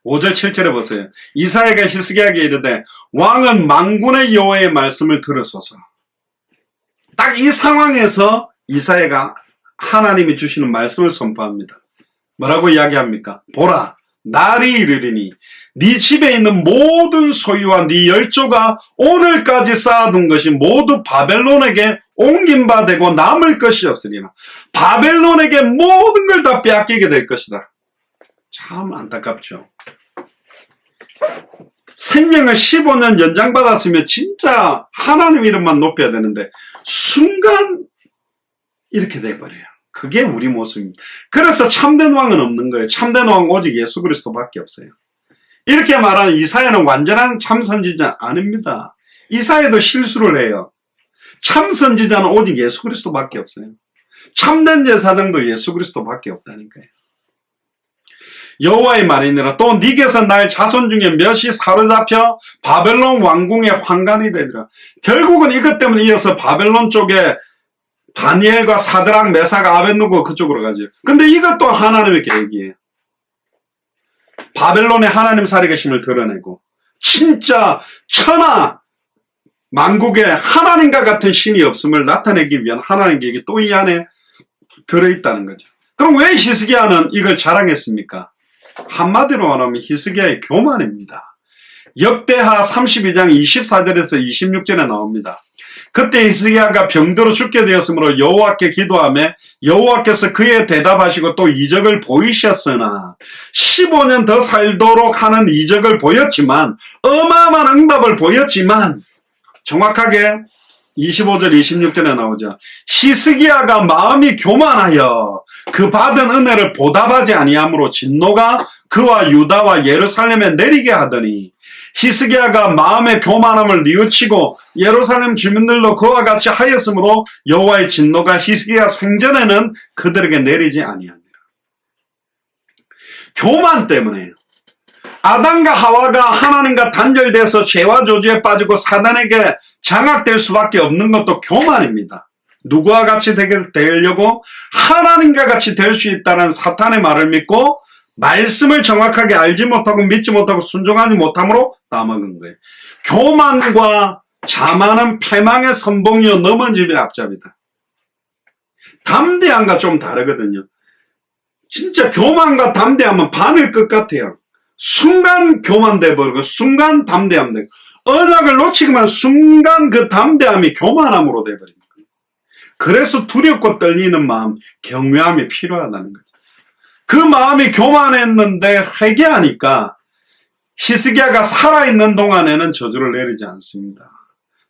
5절 7절에 보세요. 이사야가 히스기야에게 이르되 왕은 만군의 여호와의 말씀을 들으소서. 딱 이 상황에서 이사야가 하나님이 주시는 말씀을 선포합니다. 뭐라고 이야기합니까? 보라, 날이 이르리니 네 집에 있는 모든 소유와 네 열조가 오늘까지 쌓아둔 것이 모두 바벨론에게 옮긴 바 되고 남을 것이 없으리라. 바벨론에게 모든 걸 다 빼앗기게 될 것이다. 참 안타깝죠. 생명을 15년 연장받았으면 진짜 하나님 이름만 높여야 되는데 순간 이렇게 돼버려요. 그게 우리 모습입니다. 그래서 참된 왕은 없는 거예요. 참된 왕은 오직 예수 그리스도밖에 없어요. 이렇게 말하는 이사야는 완전한 참선지자 아닙니다. 이사야도 실수를 해요. 참선지자는 오직 예수 그리스도밖에 없어요. 참된 제사장도 예수 그리스도밖에 없다니까요. 여호와의 말이니라. 또 네게서 날 자손 중에 몇이 사로잡혀 바벨론 왕궁의 환관이 되리라. 결국은 이것 때문에 이어서 바벨론 쪽에 다니엘과 사드락, 메삭, 아벳느고 그쪽으로 가죠. 근데 이것도 하나님의 계획이에요. 바벨론의 하나님 살아계심을 드러내고 진짜 천하 만국에 하나님과 같은 신이 없음을 나타내기 위한 하나님 계획이 또 이 안에 들어있다는 거죠. 그럼 왜 히스기야는 이걸 자랑했습니까? 한마디로 말하면 히스기야의 교만입니다. 역대하 32장 24절에서 26절에 나옵니다. 그때 히스기야가 병들어 죽게 되었으므로 여호와께 기도하며 여호와께서 그에 대답하시고 또 이적을 보이셨으나 15년 더 살도록 하는 이적을 보였지만 어마어마한 응답을 보였지만 정확하게 25절 26절에 나오죠. 히스기야가 마음이 교만하여 그 받은 은혜를 보답하지 아니함으로 진노가 그와 유다와 예루살렘에 내리게 하더니 히스기야가 마음의 교만함을 뉘우치고 예루살렘 주민들도 그와 같이 하였으므로 여호와의 진노가 히스기야 생전에는 그들에게 내리지 아니하니라. 교만 때문에 아담과 하와가 하나님과 단절돼서 죄와 저주에 빠지고 사단에게 장악될 수밖에 없는 것도 교만입니다. 누구와 같이 되려고 하나님과 같이 될 수 있다는 사탄의 말을 믿고 말씀을 정확하게 알지 못하고 믿지 못하고 순종하지 못함으로 따먹은 거예요. 교만과 자만은 패망의 선봉이요 넘은 집의 앞잡이다. 담대함과 좀 다르거든요. 진짜 교만과 담대함은 바늘 끝 같아요. 순간 교만돼 버리고 순간 담대함 되고 언약을 놓치기만 순간 그 담대함이 교만함으로 돼버립니다. 그래서 두렵고 떨리는 마음, 경외함이 필요하다는 거죠. 그 마음이 교만했는데 회개하니까 히스기야가 살아있는 동안에는 저주를 내리지 않습니다.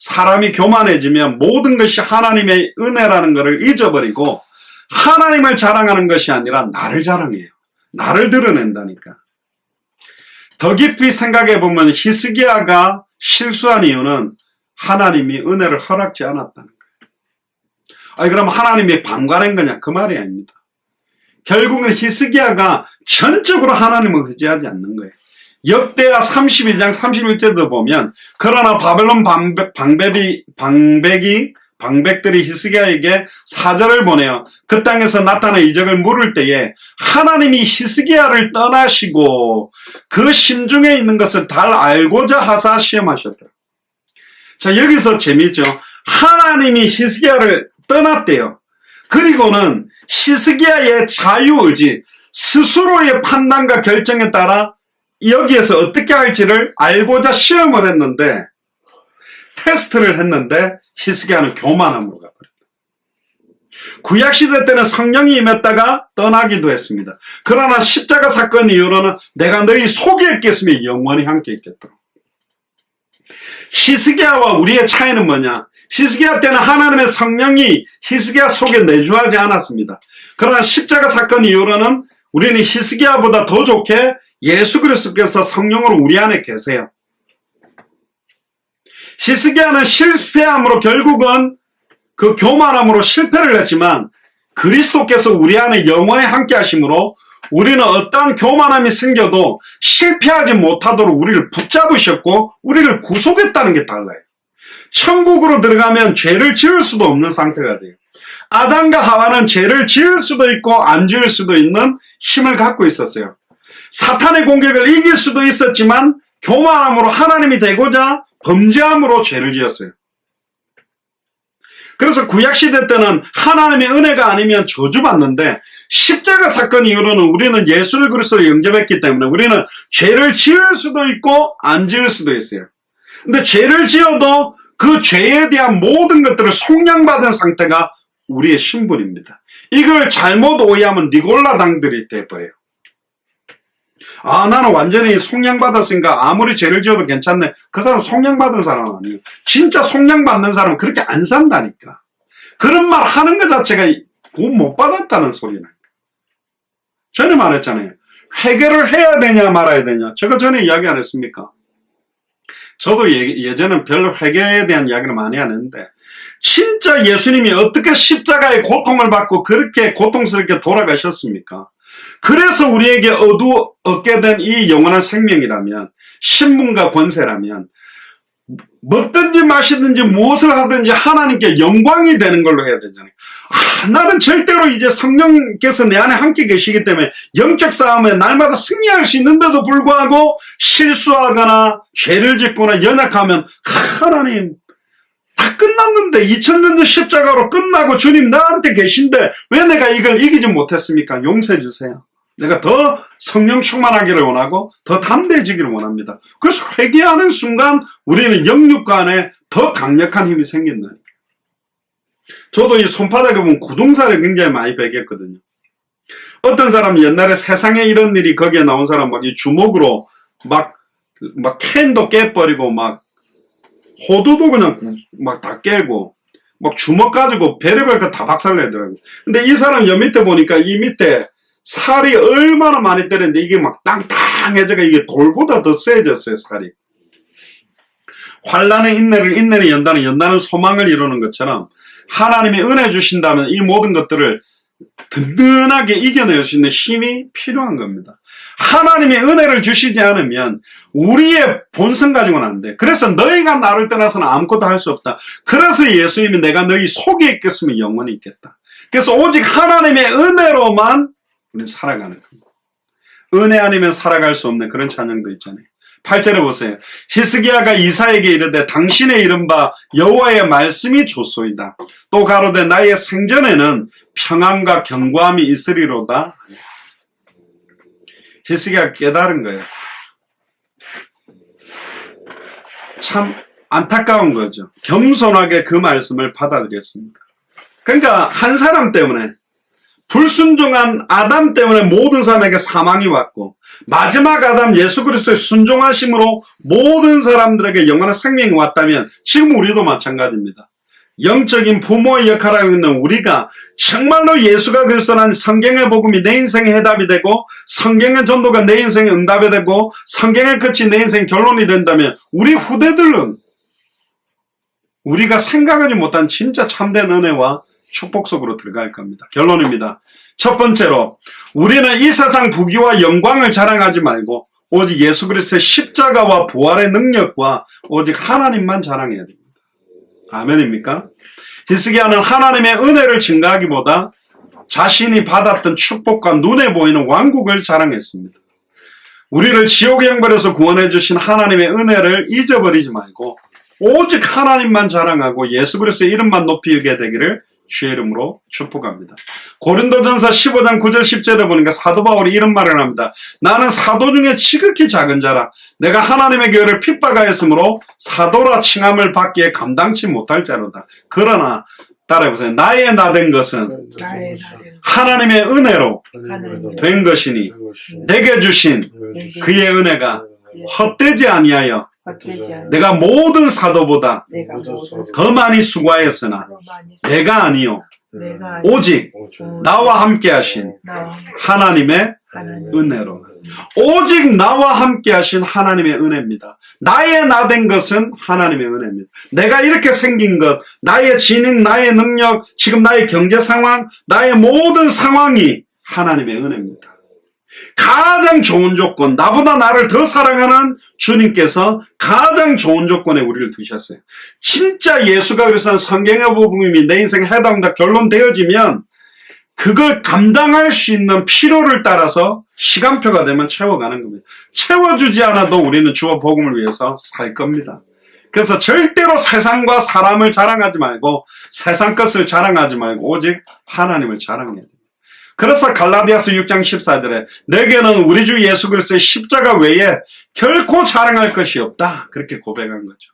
사람이 교만해지면 모든 것이 하나님의 은혜라는 것을 잊어버리고 하나님을 자랑하는 것이 아니라 나를 자랑해요. 나를 드러낸다니까. 더 깊이 생각해보면 히스기야가 실수한 이유는 하나님이 은혜를 허락지 않았다는 거예요. 아니 그럼 하나님이 방관한 거냐? 그 말이 아닙니다. 결국은 히스기야가 전적으로 하나님을 의지하지 않는 거예요. 역대하 32장 31절도 보면 그러나 바벨론 방백들이 히스기야에게 사절을 보내어 그 땅에서 나타난 이적을 물을 때에 하나님이 히스기야를 떠나시고 그 심중에 있는 것을 잘 알고자 하사 시험하셨더라. 자, 여기서 재미있죠. 하나님이 히스기야를 떠났대요. 그리고는 히스기야의 자유의지, 스스로의 판단과 결정에 따라 여기에서 어떻게 할지를 알고자 시험을 했는데, 테스트를 했는데 히스기야는 교만함으로 가버렸다. 구약시대 때는 성령이 임했다가 떠나기도 했습니다. 그러나 십자가 사건 이후로는 내가 너희 속에 있겠으며 영원히 함께 있겠도록. 히스기야와 우리의 차이는 뭐냐? 히스기야 때는 하나님의 성령이 히스기야 속에 내주하지 않았습니다. 그러나 십자가 사건 이후로는 우리는 히스기야보다 더 좋게 예수 그리스도께서 성령으로 우리 안에 계세요. 히스기야는 실패함으로 결국은 그 교만함으로 실패를 했지만 그리스도께서 우리 안에 영원히 함께 하심으로 우리는 어떠한 교만함이 생겨도 실패하지 못하도록 우리를 붙잡으셨고 우리를 구속했다는 게 달라요. 천국으로 들어가면 죄를 지을 수도 없는 상태가 돼요. 아담과 하와는 죄를 지을 수도 있고 안 지을 수도 있는 힘을 갖고 있었어요. 사탄의 공격을 이길 수도 있었지만 교만함으로 하나님이 되고자 범죄함으로 죄를 지었어요. 그래서 구약시대 때는 하나님의 은혜가 아니면 저주받는데 십자가 사건 이후로는 우리는 예수를 그리스도로 영접했기 때문에 우리는 죄를 지을 수도 있고 안 지을 수도 있어요. 근데 죄를 지어도 그 죄에 대한 모든 것들을 속량받은 상태가 우리의 신분입니다. 이걸 잘못 오해하면 니골라당들이 돼버려요. 아, 나는 완전히 속량받았으니까 아무리 죄를 지어도 괜찮네. 그 사람 속량받은 사람은 아니에요. 진짜 속량받는 사람은 그렇게 안 산다니까. 그런 말 하는 것 자체가 구원 못 받았다는 소리나. 전에 말했잖아요. 회개를 해야 되냐 말아야 되냐. 제가 전에 이야기 안 했습니까? 저도 예전엔 별로 회개에 대한 이야기를 많이 하는데 진짜 예수님이 어떻게 십자가의 고통을 받고 그렇게 고통스럽게 돌아가셨습니까? 그래서 우리에게 얻게 된 이 영원한 생명이라면 신분과 권세라면 먹든지 마시든지 무엇을 하든지 하나님께 영광이 되는 걸로 해야 되잖아요. 나는 절대로 이제 성령께서 내 안에 함께 계시기 때문에 영적 싸움에 날마다 승리할 수 있는데도 불구하고 실수하거나 죄를 짓거나 연약하면 하나님 다 끝났는데 2000년 전 십자가로 끝나고 주님 나한테 계신데 왜 내가 이걸 이기지 못했습니까? 용서해 주세요. 내가 더 성령 충만하기를 원하고 더 담대해지기를 원합니다. 그래서 회개하는 순간 우리는 영육과 안에 더 강력한 힘이 생긴다니까요. 저도 이 손바닥에 보면 구동살을 굉장히 많이 베겼거든요. 어떤 사람은 옛날에 세상에 이런 일이 거기에 나온 사람 막 이 주먹으로 막 캔도 깨버리고 막 호두도 그냥 막 다 깨고 막 주먹 가지고 별의별 거 다 박살내더라고요. 근데 이 사람 옆 밑에 보니까 이 밑에 살이 얼마나 많이 때렸는데 이게 막 땅땅해져가 이게 돌보다 더 세졌어요, 살이. 환란의 인내를 연다는 소망을 이루는 것처럼 하나님이 은혜 주신다면 이 모든 것들을 든든하게 이겨낼 수 있는 힘이 필요한 겁니다. 하나님의 은혜를 주시지 않으면 우리의 본성 가지고는 안 돼. 그래서 너희가 나를 떠나서는 아무것도 할 수 없다. 그래서 예수님이 내가 너희 속에 있겠으면 영원히 있겠다. 그래서 오직 하나님의 은혜로만 우리는 살아가는 겁니다. 은혜 아니면 살아갈 수 없는 그런 찬양도 있잖아요. 8절에 보세요. 히스기야가 이사에게 이르되 당신의 이른바 여호와의 말씀이 좋소이다. 또 가로되 나의 생전에는 평안과 견고함이 있으리로다. 히스기야가 깨달은 거예요. 참 안타까운 거죠. 겸손하게 그 말씀을 받아들였습니다. 그러니까 한 사람 때문에, 불순종한 아담 때문에 모든 사람에게 사망이 왔고, 마지막 아담 예수 그리스도의 순종하심으로 모든 사람들에게 영원한 생명이 왔다면 지금 우리도 마찬가지입니다. 영적인 부모의 역할을 하고 있는 우리가 정말로 예수가 그리스도라는 성경의 복음이 내 인생의 해답이 되고, 성경의 전도가 내 인생의 응답이 되고, 성경의 끝이 내 인생의 결론이 된다면 우리 후대들은 우리가 생각하지 못한 진짜 참된 은혜와 축복 속으로 들어갈 겁니다. 결론입니다. 첫 번째로, 우리는 이 세상 부귀와 영광을 자랑하지 말고 오직 예수 그리스도의 십자가와 부활의 능력과 오직 하나님만 자랑해야 됩니다. 아멘입니까? 히스기야는 하나님의 은혜를 증가하기보다 자신이 받았던 축복과 눈에 보이는 왕국을 자랑했습니다. 우리를 지옥의 형벌에서 구원해 주신 하나님의 은혜를 잊어버리지 말고 오직 하나님만 자랑하고 예수 그리스도의 이름만 높이게 되기를 주의 이름으로 축복합니다. 고린도전서 15장 9절 10절에 보니까 사도 바울이 이런 말을 합니다. 나는 사도 중에 지극히 작은 자라. 내가 하나님의 교회를 핍박하였으므로 사도라 칭함을 받기에 감당치 못할 자로다. 그러나 따라해보세요. 나의 나된 것은 하나님의 은혜로 된 것이니 내게 주신 그의 은혜가 헛되지 아니하여 내가 모든 사도보다 더 많이 수고하였으나 내가 아니요 오직 나와 함께 하신 하나님의 은혜로. 오직 나와 함께 하신 하나님의 은혜입니다. 나의 나된 것은 하나님의 은혜입니다. 내가 이렇게 생긴 것, 나의 지능, 나의 능력, 지금 나의 경제 상황, 나의 모든 상황이 하나님의 은혜입니다. 가장 좋은 조건, 나보다 나를 더 사랑하는 주님께서 가장 좋은 조건에 우리를 두셨어요. 진짜 예수가 그래서 성경의 복음이 내 인생의 해당다 결론되어지면 그걸 감당할 수 있는 필요를 따라서 시간표가 되면 채워가는 겁니다. 채워주지 않아도 우리는 주와 복음을 위해서 살 겁니다. 그래서 절대로 세상과 사람을 자랑하지 말고 세상 것을 자랑하지 말고 오직 하나님을 자랑해야 됩니다. 그래서 갈라디아서 6장 14절에 내게는 우리 주 예수 그리스도의 십자가 외에 결코 자랑할 것이 없다. 그렇게 고백한 거죠.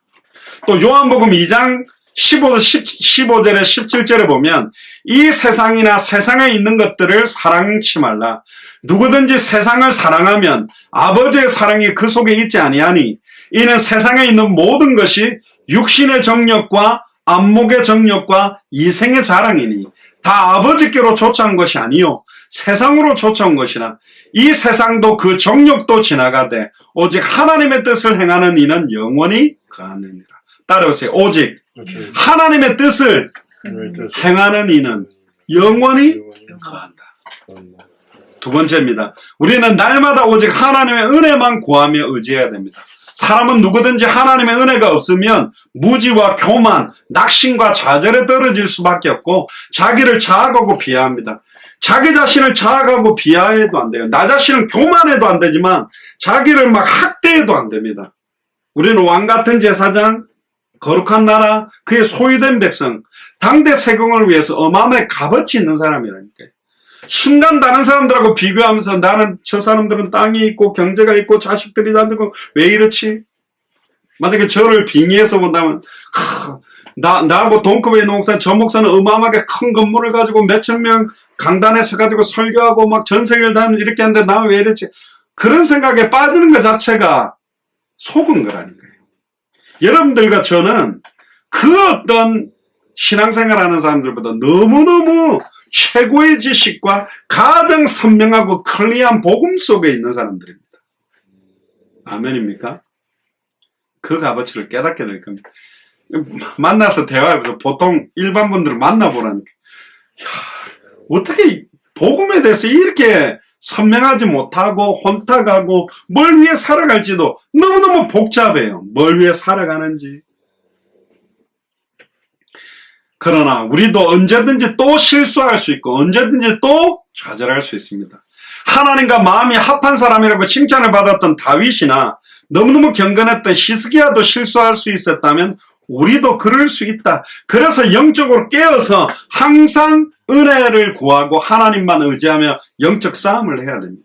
또 요한복음 2장 15절에 17절에 보면 이 세상이나 세상에 있는 것들을 사랑치 말라. 누구든지 세상을 사랑하면 아버지의 사랑이 그 속에 있지 아니하니 이는 세상에 있는 모든 것이 육신의 정욕과 안목의 정욕과 이생의 자랑이니 다 아버지께로 쫓아온 것이 아니요 세상으로 쫓아온 것이나 이 세상도 그 정욕도 지나가되 오직 하나님의 뜻을 행하는 이는 영원히 거하느니라. 따라오세요. 오직 하나님의 뜻을 행하는 이는 영원히 거한다. 두 번째입니다. 우리는 날마다 오직 하나님의 은혜만 구하며 의지해야 됩니다. 사람은 누구든지 하나님의 은혜가 없으면 무지와 교만, 낙심과 좌절에 떨어질 수밖에 없고 자기를 자학하고 비하합니다. 자기 자신을 자학하고 비하해도 안 돼요. 나 자신을 교만해도 안 되지만 자기를 막 학대해도 안 됩니다. 우리는 왕같은 제사장, 거룩한 나라, 그의 소유된 백성, 당대 세공을 위해서 어마어마하게 값어치 있는 사람이라니까요. 순간 다른 사람들하고 비교하면서 나는 저 사람들은 땅이 있고 경제가 있고 자식들이 다니고 왜 이렇지? 만약에 저를 빙의해서 본다면 나하고 동급의 있는 목사, 저 목사는 어마어마하게 큰 건물을 가지고 몇천 명 강단에 서가지고 설교하고 막 전 세계를 다니면 이렇게 하는데 나 왜 이렇지? 그런 생각에 빠지는 것 자체가 속은 거라니까요. 여러분들과 저는 그 어떤 신앙생활하는 사람들보다 너무너무 최고의 지식과 가장 선명하고 클리어한 복음 속에 있는 사람들입니다. 아멘입니까? 그 값어치를 깨닫게 될 겁니다. 만나서 대화해보세요. 보통 일반 분들을 만나보라니까. 어떻게 복음에 대해서 이렇게 선명하지 못하고 혼탁하고 뭘 위해 살아갈지도 너무너무 복잡해요. 뭘 위해 살아가는지. 그러나 우리도 언제든지 또 실수할 수 있고 언제든지 또 좌절할 수 있습니다. 하나님과 마음이 합한 사람이라고 칭찬을 받았던 다윗이나 너무너무 경건했던 히스기야도 실수할 수 있었다면 우리도 그럴 수 있다. 그래서 영적으로 깨어서 항상 은혜를 구하고 하나님만 의지하며 영적 싸움을 해야 됩니다.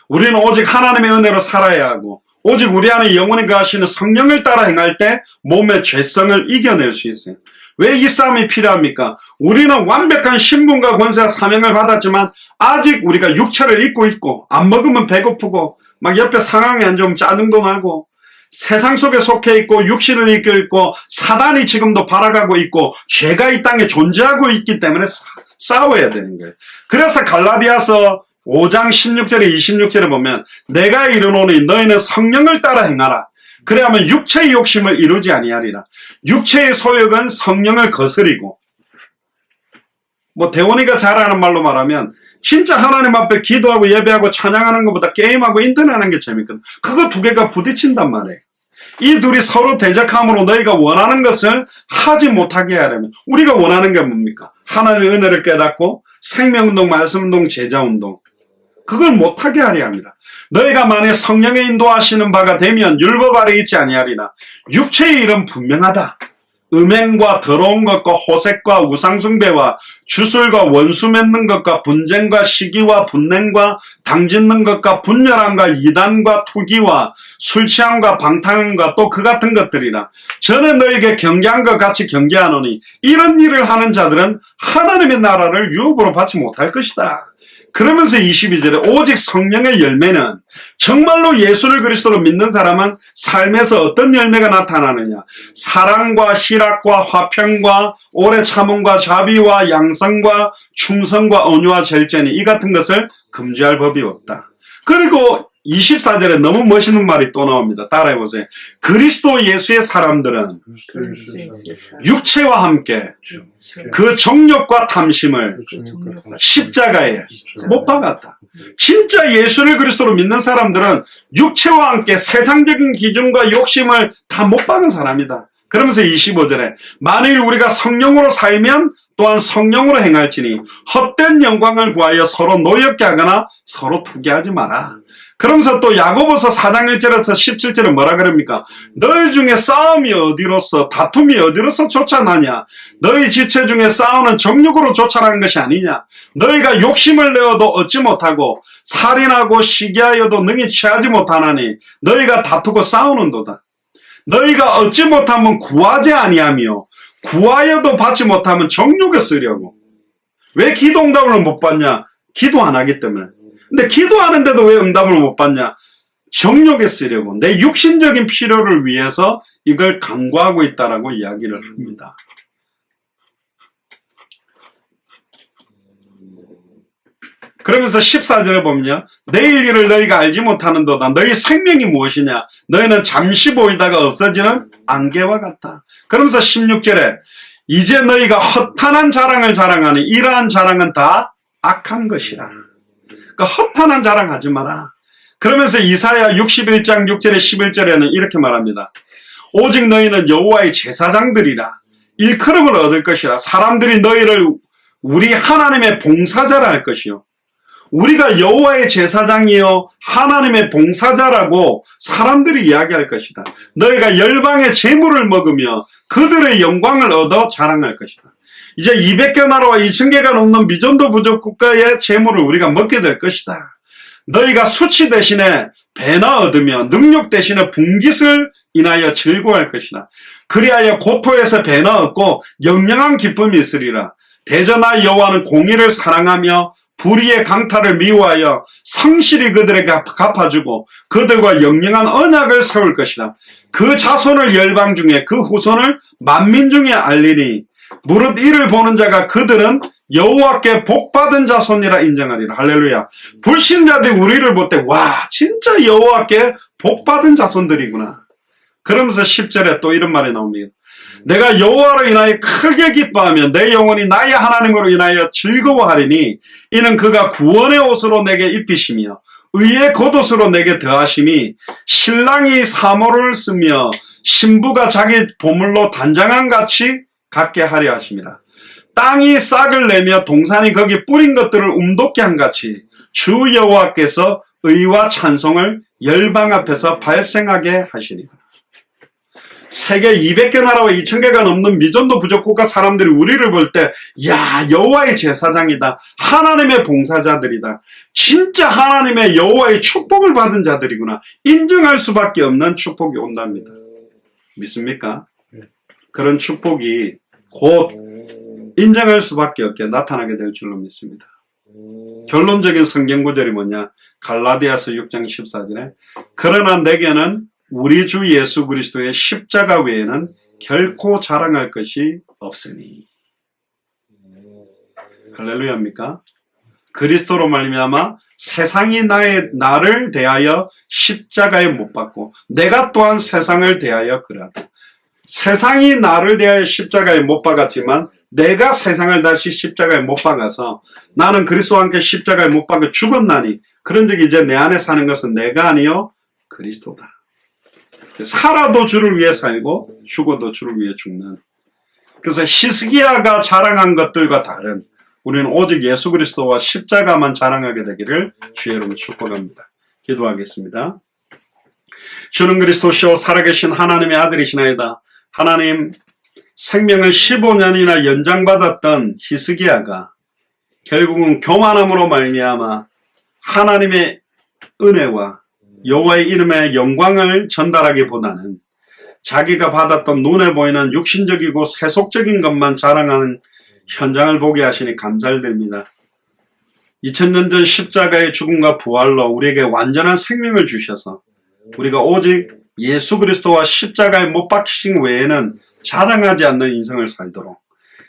우리는 오직 하나님의 은혜로 살아야 하고 오직 우리 안에 영원히 거하시는 성령을 따라 행할 때 몸의 죄성을 이겨낼 수 있어요. 왜 이 싸움이 필요합니까? 우리는 완벽한 신분과 권세와 사명을 받았지만 아직 우리가 육체를 입고 있고 안 먹으면 배고프고 막 옆에 상황이 안 좋으면 짜증도 나고 세상 속에 속해 있고 육신을 입고 있고 사단이 지금도 발아가고 있고 죄가 이 땅에 존재하고 있기 때문에 싸워야 되는 거예요. 그래서 갈라디아서 5장 16절에 26절에 보면 내가 이르노니 너희는 성령을 따라 행하라. 그래야만 육체의 욕심을 이루지 아니하리라. 육체의 소욕은 성령을 거스리고 대원이가 잘하는 말로 말하면 진짜 하나님 앞에 기도하고 예배하고 찬양하는 것보다 게임하고 인터넷하는 게 재밌거든. 그거 두 개가 부딪힌단 말이에요. 이 둘이 서로 대적함으로 너희가 원하는 것을 하지 못하게 하려면 우리가 원하는 게 뭡니까? 하나님의 은혜를 깨닫고 생명운동, 말씀운동, 제자운동 그걸 못하게 하려 합니다. 너희가 만약 성령의 인도하시는 바가 되면 율법 아래 있지 아니하리라. 육체의 일은 분명하다. 음행과 더러운 것과 호색과 우상숭배와 주술과 원수 맺는 것과 분쟁과 시기와 분냉과 당짓는 것과 분열함과 이단과 투기와 술취함과 방탕함과 또 그 같은 것들이라. 저는 너에게 경계한 것 같이 경계하노니 이런 일을 하는 자들은 하나님의 나라를 유업으로 받지 못할 것이다. 그러면서 22절에 오직 성령의 열매는 정말로 예수를 그리스도로 믿는 사람은 삶에서 어떤 열매가 나타나느냐. 사랑과 희락과 화평과 오래 참음과 자비와 양성과 충성과 온유와 절제니 이 같은 것을 금지할 법이 없다. 그리고 24절에 너무 멋있는 말이 또 나옵니다. 따라해보세요. 그리스도 예수의 사람들은 육체와 함께 그 정욕과 탐심을 십자가에 못 박았다. 진짜 예수를 그리스도로 믿는 사람들은 육체와 함께 세상적인 기준과 욕심을 다 못 박은 사람이다. 그러면서 25절에 만일 우리가 성령으로 살면 또한 성령으로 행할지니 헛된 영광을 구하여 서로 노엽게 하거나 서로 투기하지 마라. 그러면서 또 야고보서 4장 1절에서 17절에 뭐라 그럽니까? 너희 중에 싸움이 어디로서 다툼이 어디로서 쫓아나냐? 너희 지체 중에 싸우는 정욕으로 쫓아나는 것이 아니냐? 너희가 욕심을 내어도 얻지 못하고 살인하고 시기하여도 능히 취하지 못하나니 너희가 다투고 싸우는도다. 너희가 얻지 못하면 구하지 아니하며 구하여도 받지 못하면 정욕에 쓰려고. 왜 기도 응답을 못 받냐? 기도 안 하기 때문에. 근데 기도하는데도 왜 응답을 못 받냐? 정욕에 쓰려고 내 육신적인 필요를 위해서 이걸 강구하고 있다라고 이야기를 합니다. 그러면서 14절에 보면요. 내일 일을 너희가 알지 못하는도다. 너희 생명이 무엇이냐? 너희는 잠시 보이다가 없어지는 안개와 같다. 그러면서 16절에 이제 너희가 허탄한 자랑을 자랑하니 이러한 자랑은 다 악한 것이라. 그러니까 허탄한 자랑하지 마라. 그러면서 이사야 61장 6절에 11절에는 이렇게 말합니다. 오직 너희는 여호와의 제사장들이라. 일컬음을 얻을 것이라. 사람들이 너희를 우리 하나님의 봉사자라 할 것이요. 우리가 여호와의 제사장이요 하나님의 봉사자라고 사람들이 이야기할 것이다. 너희가 열방의 재물을 먹으며 그들의 영광을 얻어 자랑할 것이다. 이제 200개 나라와 2000개가 넘는 미전도 부족 국가의 재물을 우리가 먹게 될 것이다. 너희가 수치 대신에 배나 얻으며 능력 대신에 분깃을 인하여 즐거워할 것이다. 그리하여 고토에서 배나 얻고 영영한 기쁨이 있으리라. 대전하여 여호와는 공의를 사랑하며 불의의 강탈을 미워하여 성실히 그들에게 갚아주고 그들과 영영한 언약을 세울 것이다. 그 자손을 열방 중에 그 후손을 만민 중에 알리니 무릇 이를 보는 자가 그들은 여호와께 복받은 자손이라 인정하리라. 할렐루야. 불신자들이 우리를 볼 때 와 진짜 여호와께 복받은 자손들이구나. 그러면서 10절에 또 이런 말이 나옵니다. 내가 여호와로 인하여 크게 기뻐하며 내 영혼이 나의 하나님으로 인하여 즐거워하리니 이는 그가 구원의 옷으로 내게 입히시며 의의 겉옷으로 내게 더하심이 신랑이 사모를 쓰며 신부가 자기 보물로 단장한 같이 갖게 하려 하심이라. 땅이 싹을 내며 동산이 거기 뿌린 것들을 움돋게 한 같이 주 여호와께서 의와 찬송을 열방 앞에서 발생하게 하시니라. 세계 200개 나라와 2000개가 넘는 미전도 부족 국가 사람들이 우리를 볼 때, 야, 여호와의 제사장이다. 하나님의 봉사자들이다. 진짜 하나님의 여호와의 축복을 받은 자들이구나. 인정할 수밖에 없는 축복이 온답니다. 믿습니까? 그런 축복이 곧 인정할 수밖에 없게 나타나게 될 줄로 믿습니다. 결론적인 성경 구절이 뭐냐? 갈라디아서 6장 14절에 그러나 내게는 우리 주 예수 그리스도의 십자가 외에는 결코 자랑할 것이 없으니. 할렐루야입니까? 그리스도로 말미암아 세상이 나를 대하여 십자가에 못 박고 내가 또한 세상을 대하여 그러하다. 세상이 나를 대하여 십자가에 못 박았지만 내가 세상을 다시 십자가에 못 박아서 나는 그리스도와 함께 십자가에 못 박아 죽었나니 그런즉 이제 내 안에 사는 것은 내가 아니요 그리스도다. 살아도 주를 위해 살고 죽어도 주를 위해 죽는. 그래서 히스기야가 자랑한 것들과 다른 우리는 오직 예수 그리스도와 십자가만 자랑하게 되기를 주의 이름으로 축복합니다. 기도하겠습니다. 주는 그리스도시요 살아계신 하나님의 아들이시나이다. 하나님, 생명을 15년이나 연장받았던 히스기야가 결국은 교만함으로 말미암아 하나님의 은혜와 여호와의 이름의 영광을 전달하기보다는 자기가 받았던 눈에 보이는 육신적이고 세속적인 것만 자랑하는 현장을 보게 하시니 감사를 드립니다. 2000년 전 십자가의 죽음과 부활로 우리에게 완전한 생명을 주셔서 우리가 오직 예수 그리스도와 십자가에 못 박히신 외에는 자랑하지 않는 인생을 살도록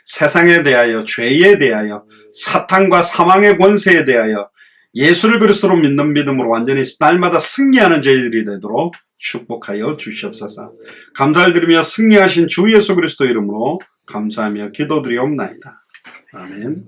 세상에 대하여, 죄에 대하여, 사탄과 사망의 권세에 대하여 예수를 그리스도로 믿는 믿음으로 완전히 날마다 승리하는 저희들이 되도록 축복하여 주시옵소서. 감사를 드리며 승리하신 주 예수 그리스도 이름으로 감사하며 기도드리옵나이다. 아멘.